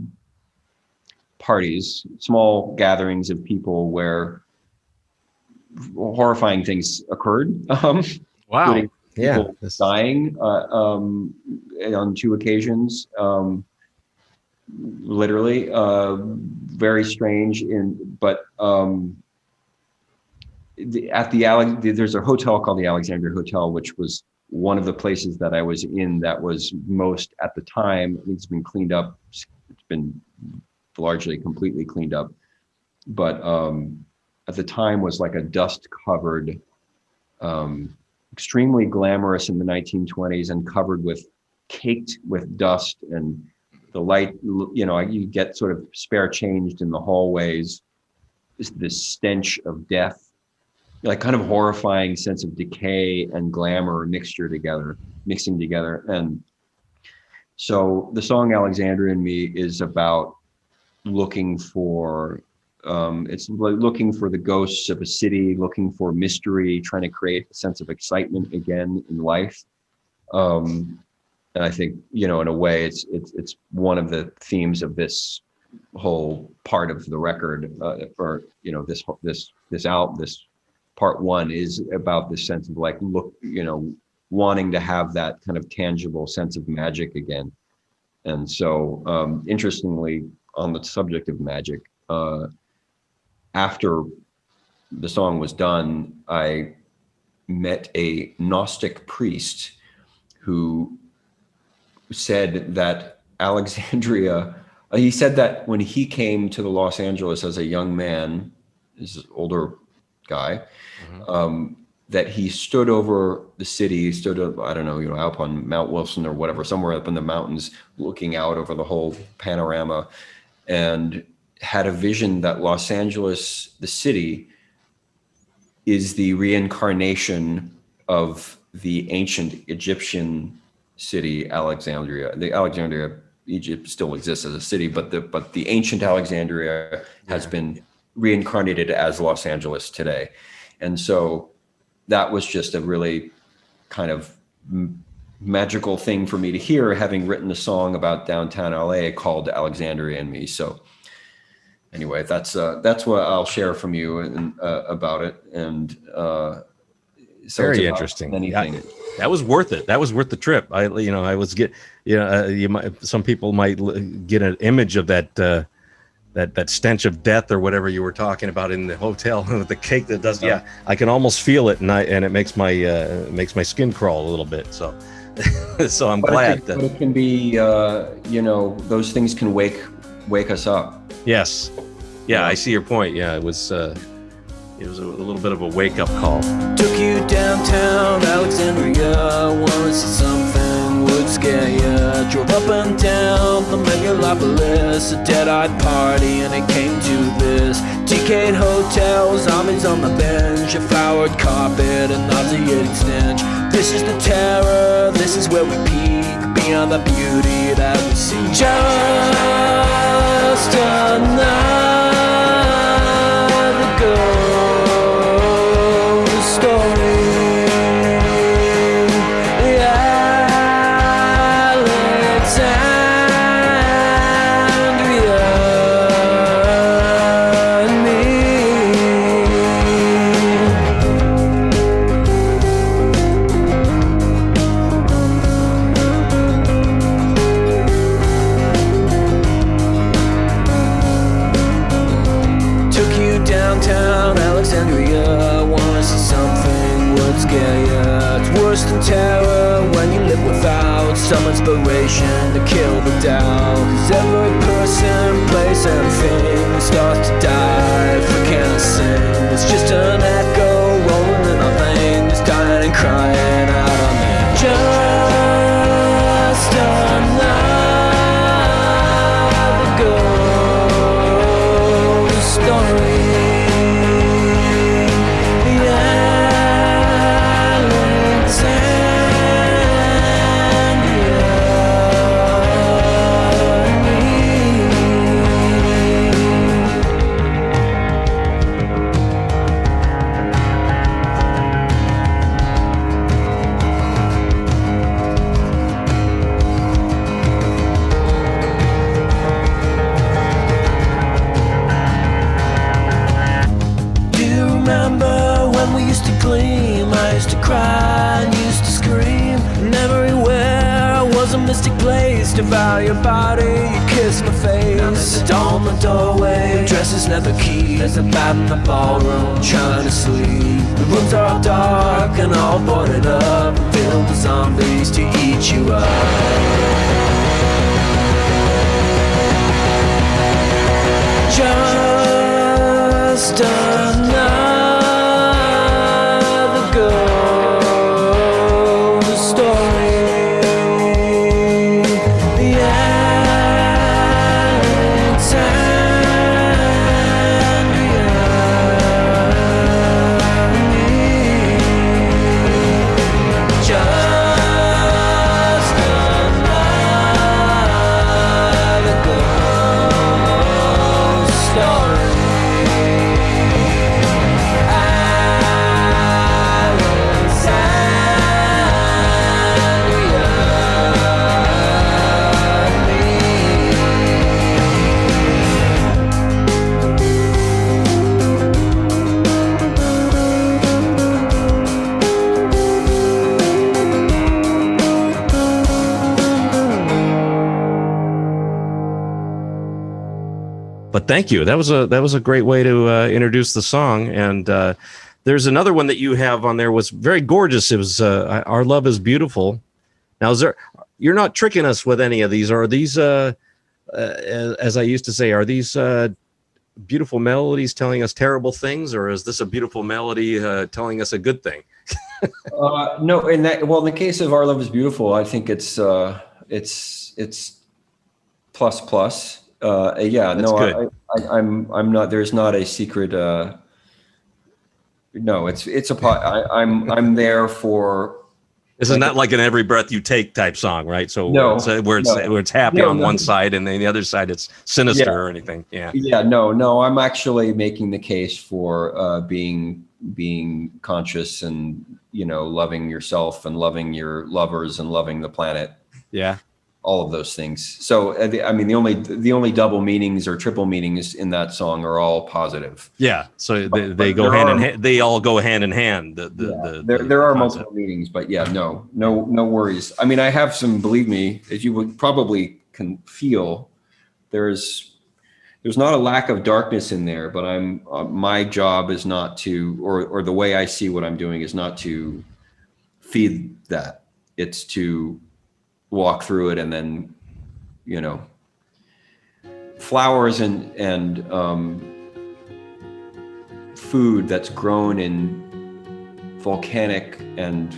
parties, small gatherings of people where horrifying things occurred. Wow. People dying on 2 occasions. Literally, very strange. There's a hotel called the Alexandria Hotel, which was one of the places that I was in that was most at the time. I think it's been cleaned up. It's been largely completely cleaned up, but at the time was like a dust-covered, extremely glamorous in the 1920s, and covered with, caked with dust, and the light, you get sort of spare changed in the hallways. This stench of death, like kind of horrifying sense of decay and glamour mixing together. And so the song Alexandria and Me is about looking for the ghosts of a city, looking for mystery, trying to create a sense of excitement again in life. And I think, in a way, it's one of the themes of this whole part of the record. This part 1 is about this sense of like, wanting to have that kind of tangible sense of magic again. And so, interestingly, on the subject of magic, after the song was done, I met a Gnostic priest who said that Alexandria, he said that when he came to Los Angeles as a young man, this is an older guy, that he stood over the city, up on Mount Wilson or whatever, somewhere up in the mountains, looking out over the whole panorama, and had a vision that Los Angeles, the city, is the reincarnation of the ancient Egyptian city, Alexandria. The Alexandria, Egypt still exists as a city, but the ancient Alexandria has been reincarnated as Los Angeles today. And so that was just a really kind of magical thing for me to hear, having written a song about downtown LA called Alexandria and Me. So anyway, that's what I'll share from you about it. And so very interesting. Anything. That was worth it. That was worth the trip. Some people might get an image of that stench of death or whatever you were talking about in the hotel with the cake that does. Yeah, I can almost feel it, and it makes my skin crawl a little bit. So, so I'm glad that it can be. Those things can wake us up. Yes. Yeah, I see your point. Yeah, it was a little bit of a wake-up call. Took you downtown Alexandria, wanted to see something would scare ya. Drove up and down the megalopolis, a dead-eyed party, and it came to this. Decayed hotels, zombies on the bench, a flowered carpet, a nauseating stench. This is the terror, this is where we peak, beyond the beauty that we see. Just another ghost story. Alexandria and me. Took you downtown Alexandria, wanna see something would scare ya. It's worse than terror when you live without some inspiration to kill the doubt. 'Cause every person, place and thing starts to die if we can't sing. It's just an echo rolling in our veins, dying and crying out on me. Just another ghost story. Alexandria and me. about your body, you kiss my face. Now there's a doll in the doorway, dresses never keep. There's a bat in the ballroom, trying to sleep. The rooms are all dark and all boarded up, filled with zombies to eat you up. Just another ghost story. The Alexandria Me. Just another ghost story. But thank you. That was a great way to introduce the song. And there's another one that you have on there was very gorgeous. It was Our Love Is Beautiful. Now, you're not tricking us with any of these. Are these, as I used to say, are these beautiful melodies telling us terrible things, or is this a beautiful melody telling us a good thing? No, in the case of Our Love Is Beautiful, I think it's plus plus. Yeah, that's no, good. I'm not. There's not a secret. No, it's I'm there for. This is not like an Every Breath You Take type song, right? So no, where it's happy on one side and then the other side it's sinister or anything. Yeah. Yeah. No. I'm actually making the case for being conscious and loving yourself and loving your lovers and loving the planet. Yeah. All of those things. So I mean, the only double meanings or triple meanings in that song are all positive. Yeah. So they go hand in hand. They all go hand in hand. There are multiple meanings, but yeah, no worries. I mean, I have some. Believe me, as you would probably can feel, there's not a lack of darkness in there. But my job is not to, or the way I see what I'm doing is not to feed that. It's to walk through it, and then flowers and food that's grown in volcanic and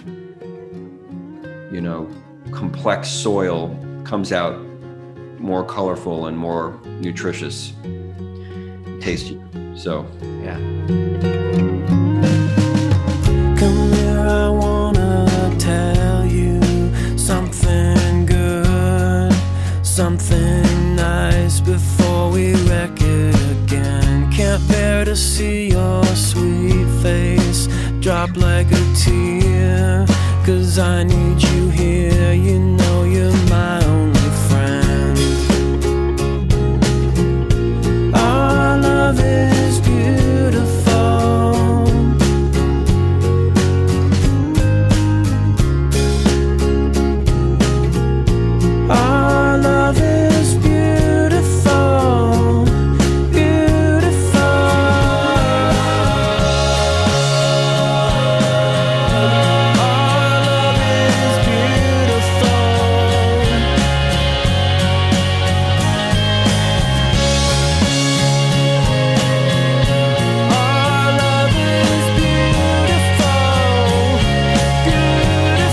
complex soil comes out more colorful and more nutritious, tasty. So yeah. Come here, I wanna tell you something good, something nice before we wreck it again. Can't bear to see your sweet face drop like a tear, 'cause I need you here, you're my only friend. Our love is beautiful. Our love is beautiful, beautiful. Our love is beautiful. Our love is beautiful, beautiful.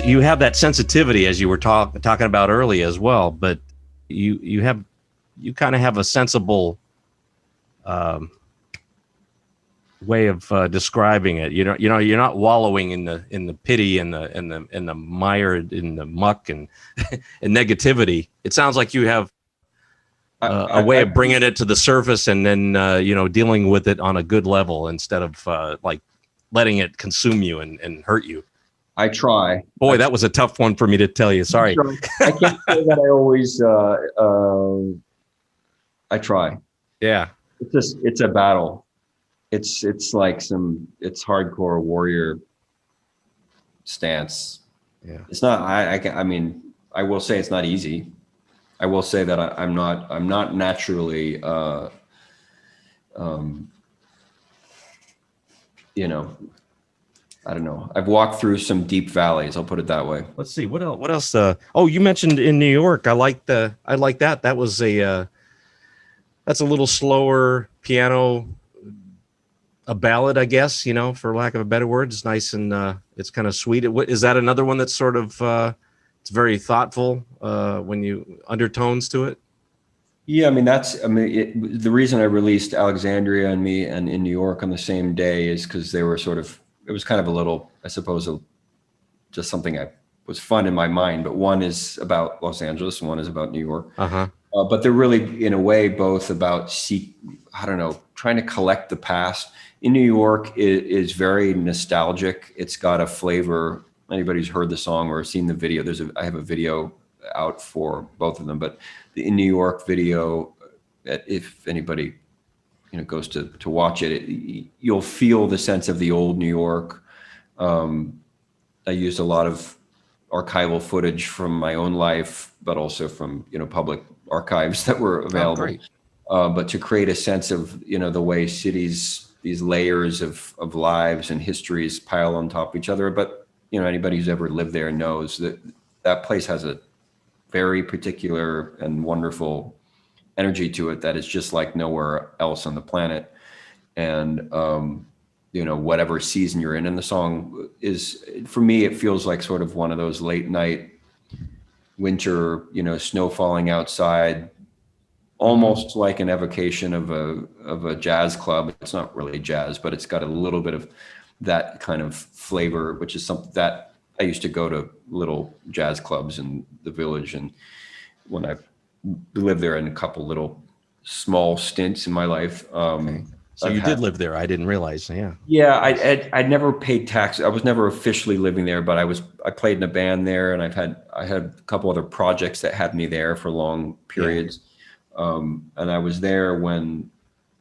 You have that sensitivity as you were talking about earlier as well, but you kind of have a sensible way of describing it. You're not wallowing in the pity and the mire, in the muck and and negativity. It sounds like you have a way of bringing it to the surface and then dealing with it on a good level instead of like letting it consume you and hurt you. I try. Boy, that was a tough one for me to tell you. Sorry. I can't say that I always. I try. Yeah. It's a battle, it's like it's hardcore warrior stance. Yeah. It's not, I mean, I will say it's not easy. I will say that I'm not naturally, you know, I don't know. I've walked through some deep valleys. I'll put it that way. Let's see what else. What else? Oh, you mentioned in New York. I like that. That was that's a little slower piano, a ballad, I guess. You know, for lack of a better word, it's nice and it's kind of sweet. Is that another one that's sort of it's very thoughtful when you undertones to it? Yeah, I mean the reason I released Alexandria and Me and In New York on the same day is because they were sort of, it was kind of a little, I suppose, just something I was fun in my mind. But one is about Los Angeles, and one is about New York. Uh-huh. But they're really, in a way, both about I don't know, trying to collect the past. In New York is very nostalgic. It's got a flavor. Anybody who's heard the song or seen the video, I have a video out for both of them, but the In New York video, if anybody goes to watch it, you'll feel the sense of the old New York. I used a lot of archival footage from my own life, but also from public archives that were available. But to create a sense of the way cities, these layers of lives and histories pile on top of each other. But anybody who's ever lived there knows that that place has a very particular and wonderful energy to it that is just like nowhere else on the planet. And whatever season you're in, and the song is, for me, it feels like sort of one of those late night winter, snow falling outside, almost like an evocation of a jazz club. It's not really jazz, but it's got a little bit of that kind of flavor, which is something that I used to go to little jazz clubs in the Village, and when I lived there in a couple little small stints in my life. Okay. So you did live there. I didn't realize. Yeah. Yeah. I never paid tax. I was never officially living there, but I played in a band there, and I had a couple other projects that had me there for long periods. Yeah. And I was there when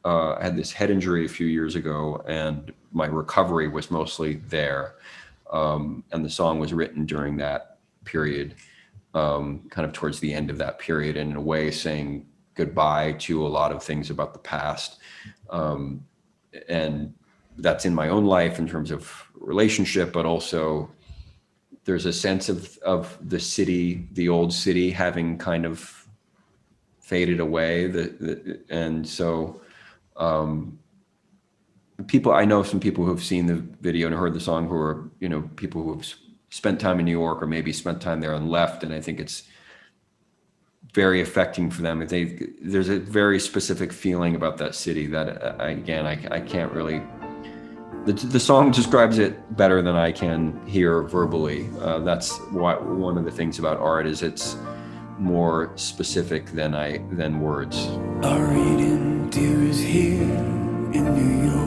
I had this head injury a few years ago, and my recovery was mostly there. And the song was written during that period, kind of towards the end of that period, and in a way saying goodbye to a lot of things about the past. And that's in my own life in terms of relationship, but also there's a sense of the city, the old city, having kind of faded away. And so I know some people who've seen the video and heard the song who are, people who've spent time in New York or maybe spent time there and left. And I think it's very affecting for them. There's a very specific feeling about that city that I can't really, the song describes it better than I can hear verbally. That's one of the things about art is it's more specific than words. Our reading, dear, is here in New York.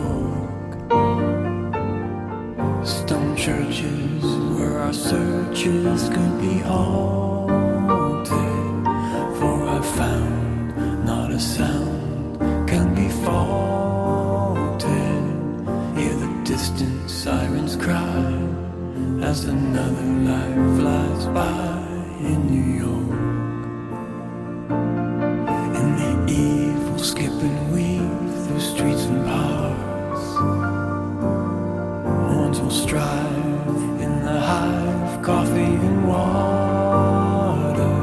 Stone churches where our searches could be haunted. For I found not a sound can be faulted. Hear the distant sirens cry as another life flies by in New York. And the evil skip and weave through streets and parks. Horns will strive in the hive, coffee and water.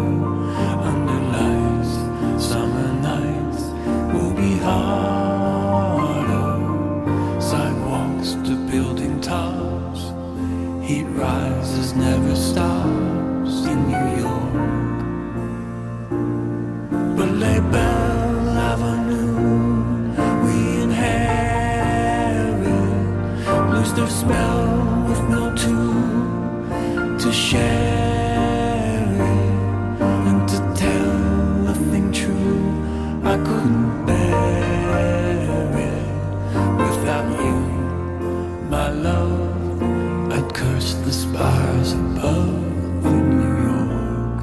Under lights, summer nights will be harder. Sidewalks to building tops, heat rises, never stops in New York. But Les Belle Avenue we inherit lose their spell with no tool to share it and to tell a thing true. I couldn't bear it without you, my love. I'd curse the spires above in New York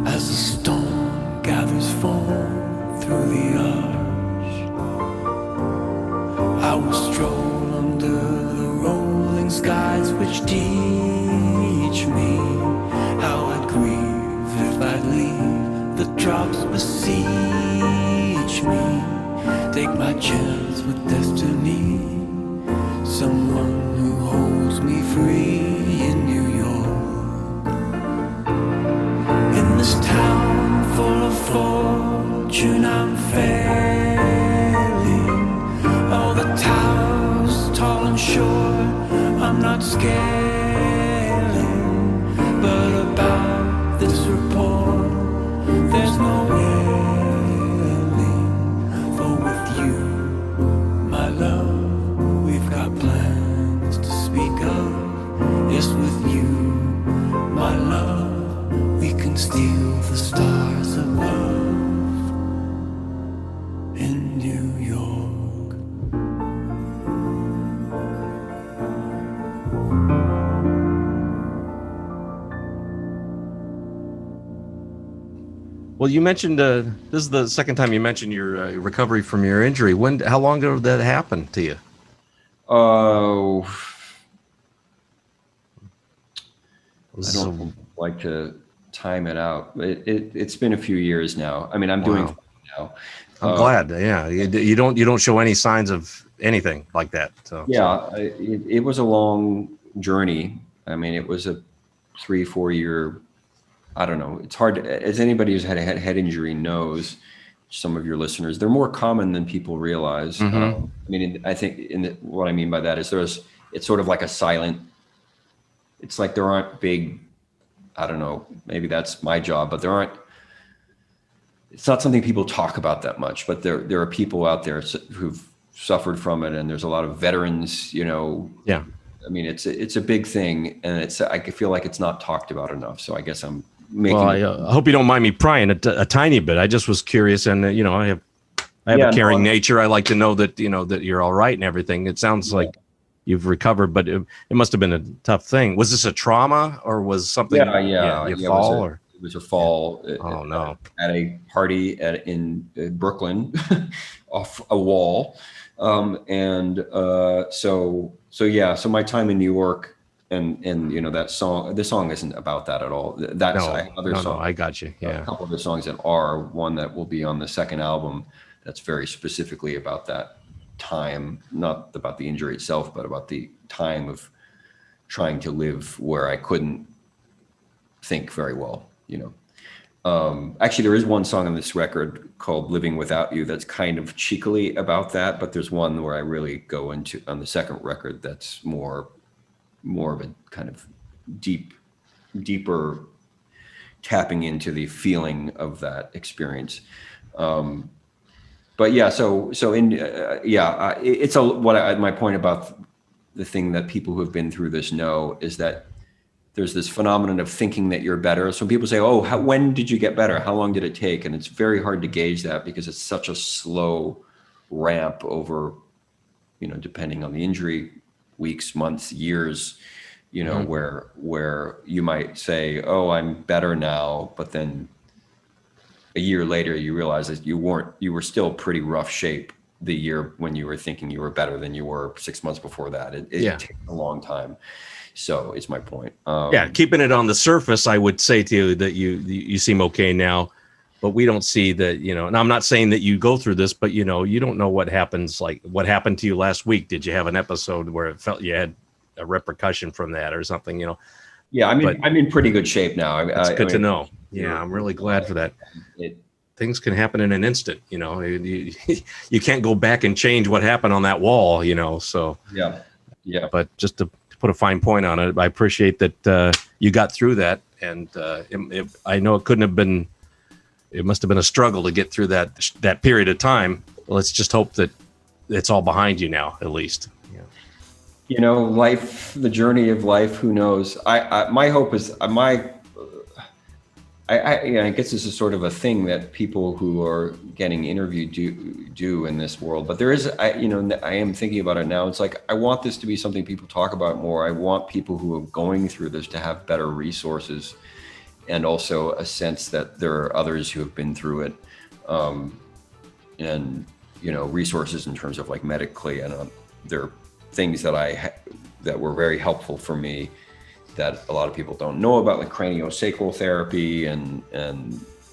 as the storm gathers form through the arch. which teach me how I'd grieve if I'd leave. The drops beseech me, take my chance with destiny. Someone who holds me free in New York. In this town full of fortune I'm failing. All the towers tall and short I'm not scaling. But about this report there's no wailing. For with you, my love, we've got plans to speak of. Yes, with you, my love, we can steal the stars above in New York. Well, you mentioned this is the second time you mentioned your recovery from your injury. How long ago did that happen to you? Oh, I don't like to time it out. It's been a few years now. I mean, I'm doing fine now. I'm glad. Yeah, you don't show any signs of anything like that. So yeah, it was a long journey. I mean, it was a 3-4 year. I don't know. It's hard as anybody who's had a head injury knows. Some of your listeners, they're more common than people realize. Mm-hmm. I mean, I think what I mean by that is it's sort of like a silent. It's like there aren't big. I don't know. Maybe that's my job, but there aren't. It's not something people talk about that much, but there are people out there who've suffered from it, and there's a lot of veterans. You know. Yeah. I mean, it's a big thing, and I feel like it's not talked about enough. So I guess I'm making. Well, I hope you don't mind me prying a tiny bit. I just was curious, and I have a caring nature. I like to know that that you're all right and everything. It sounds like you've recovered, but it must have been a tough thing. Was this a trauma, or was something? Yeah. You fall, or it was a fall. Oh no! At a party in Brooklyn, off a wall, So my time in New York. And that song, the song isn't about that at all. That's other song. No, I got you. Yeah. A couple of the songs that are one that will be on the second album. That's very specifically about that time, not about the injury itself, but about the time of trying to live where I couldn't think very well, Actually, there is one song on this record called Living Without You that's kind of cheekily about that, but there's one where I really go into on the second record that's more of a kind of deeper tapping into the feeling of that experience. But yeah, it's my point about the thing that people who have been through this know is that there's this phenomenon of thinking that you're better. So people say, oh, when did you get better? How long did it take? And it's very hard to gauge that because it's such a slow ramp over, depending on the injury, weeks, months, years, where you might say, oh, I'm better now, but then a year later you realize that you were still pretty rough shape the year when you were thinking you were better than you were 6 months before that. It takes a long time. So it's my point. Keeping it on the surface, I would say to you that you seem okay now, but we don't see that, and I'm not saying that you go through this, but you don't know what happens, like what happened to you last week. Did you have an episode where it felt you had a repercussion from that or something, Yeah, I'm in pretty good shape now. It's good to know. Yeah, I'm really glad for that. Things can happen in an instant, you can't go back and change what happened on that wall, so. Yeah. But just to put a fine point on it, I appreciate that you got through that. And I know it must have been a struggle to get through that period of time. Let's just hope that it's all behind you now, at least. Life, the journey of life, who knows? My hope is I guess this is sort of a thing that people who are getting interviewed do in this world. But there is, I am thinking about it now. It's like, I want this to be something people talk about more. I want people who are going through this to have better resources and also a sense that there are others who have been through it. And, resources in terms of like medically, and there are things that that were very helpful for me that a lot of people don't know about, like craniosacral therapy, and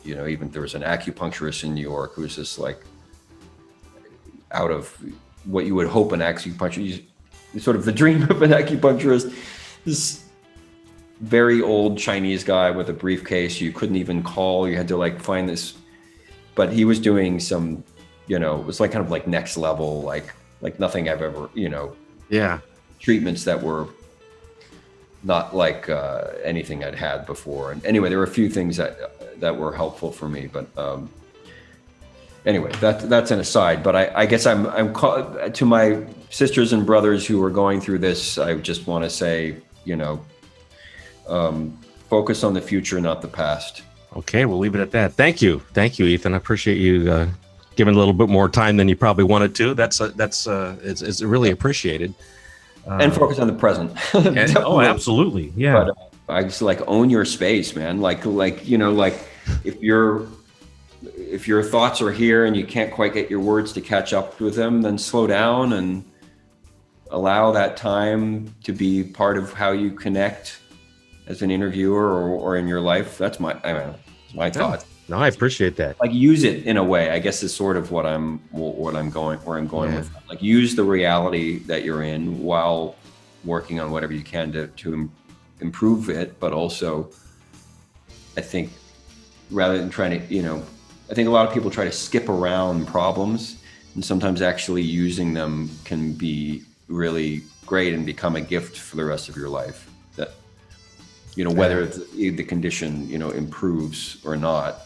you know, even there was an acupuncturist in New York who was just like out of what you would hope an acupuncturist, sort of the dream of an acupuncturist, this very old Chinese guy with a briefcase you couldn't even call. You had to like find this, but he was doing some, you know, it was like kind of like next level, like nothing I've ever, you know, treatments that were not like anything I'd had before. And anyway, there were a few things that were helpful for me, but anyway, that's an aside. But I guess I'm to my sisters and brothers who are going through this, I just want to say, you know, focus on the future, not the past. Okay, we'll leave it at that. Thank you, Ethan. I appreciate you giving a little bit more time than you probably wanted to. It's really appreciated. And focus on the present. Oh, absolutely, yeah. But I just like own your space, man. Like you know, like if your thoughts are here and you can't quite get your words to catch up with them, then slow down and allow that time to be part of how you connect as an interviewer or in your life. That's my thought. No, I appreciate that. Like use it in a way, I guess, is sort of where I'm going with. Like use the reality that you're in while working on whatever you can to improve it. But also, I think rather than trying to, you know, I think a lot of people try to skip around problems, and sometimes actually using them can be really great and become a gift for the rest of your life. That, you know, whether the condition, you know, improves or not.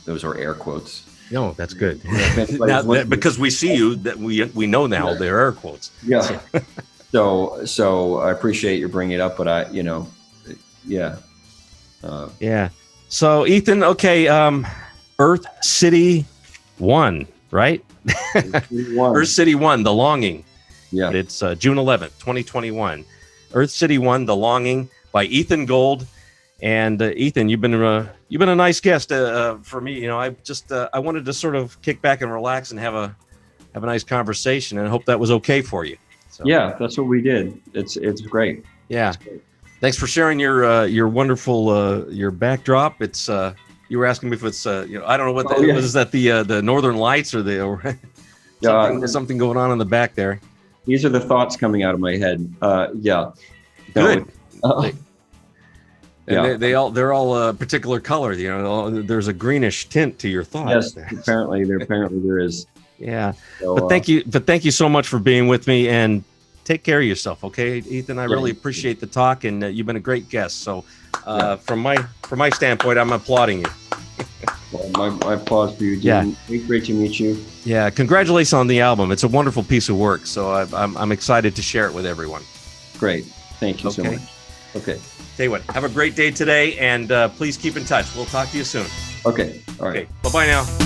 Those are air quotes. No, that's good. Now, because we see you, that we know now they're air quotes. Yeah. So I appreciate you bringing it up, but I, you know, yeah. So Ethan, okay, Earth City 1, right? Earth City 1, The Longing. Yeah. It's June 11th, 2021. Earth City 1, The Longing by Ethan Gold. And Ethan, you've been a nice guest for me. You know, I wanted to sort of kick back and relax and have a nice conversation, and I hope that was okay for you. So, yeah, that's what we did. It's great. Yeah, it's great. Thanks for sharing your wonderful your backdrop. It's you were asking me if it's you know, I don't know what was that the Northern Lights or something going on in the back there. These are the thoughts coming out of my head. Yeah. Good. And they're all a particular color. You know, there's a greenish tint to your thoughts. Yes, apparently there is. Yeah, so, but thank you so much for being with me, and take care of yourself, okay, Ethan? I really appreciate the talk, and you've been a great guest. So, from my standpoint, I'm applauding you. Well, my applause for you, Jim. Yeah, great to meet you. Yeah, congratulations on the album. It's a wonderful piece of work. So I'm excited to share it with everyone. Great, thank you so much. Okay. Tell you what, have a great day today, and please keep in touch. We'll talk to you soon. Okay. All right. Okay. Bye-bye now.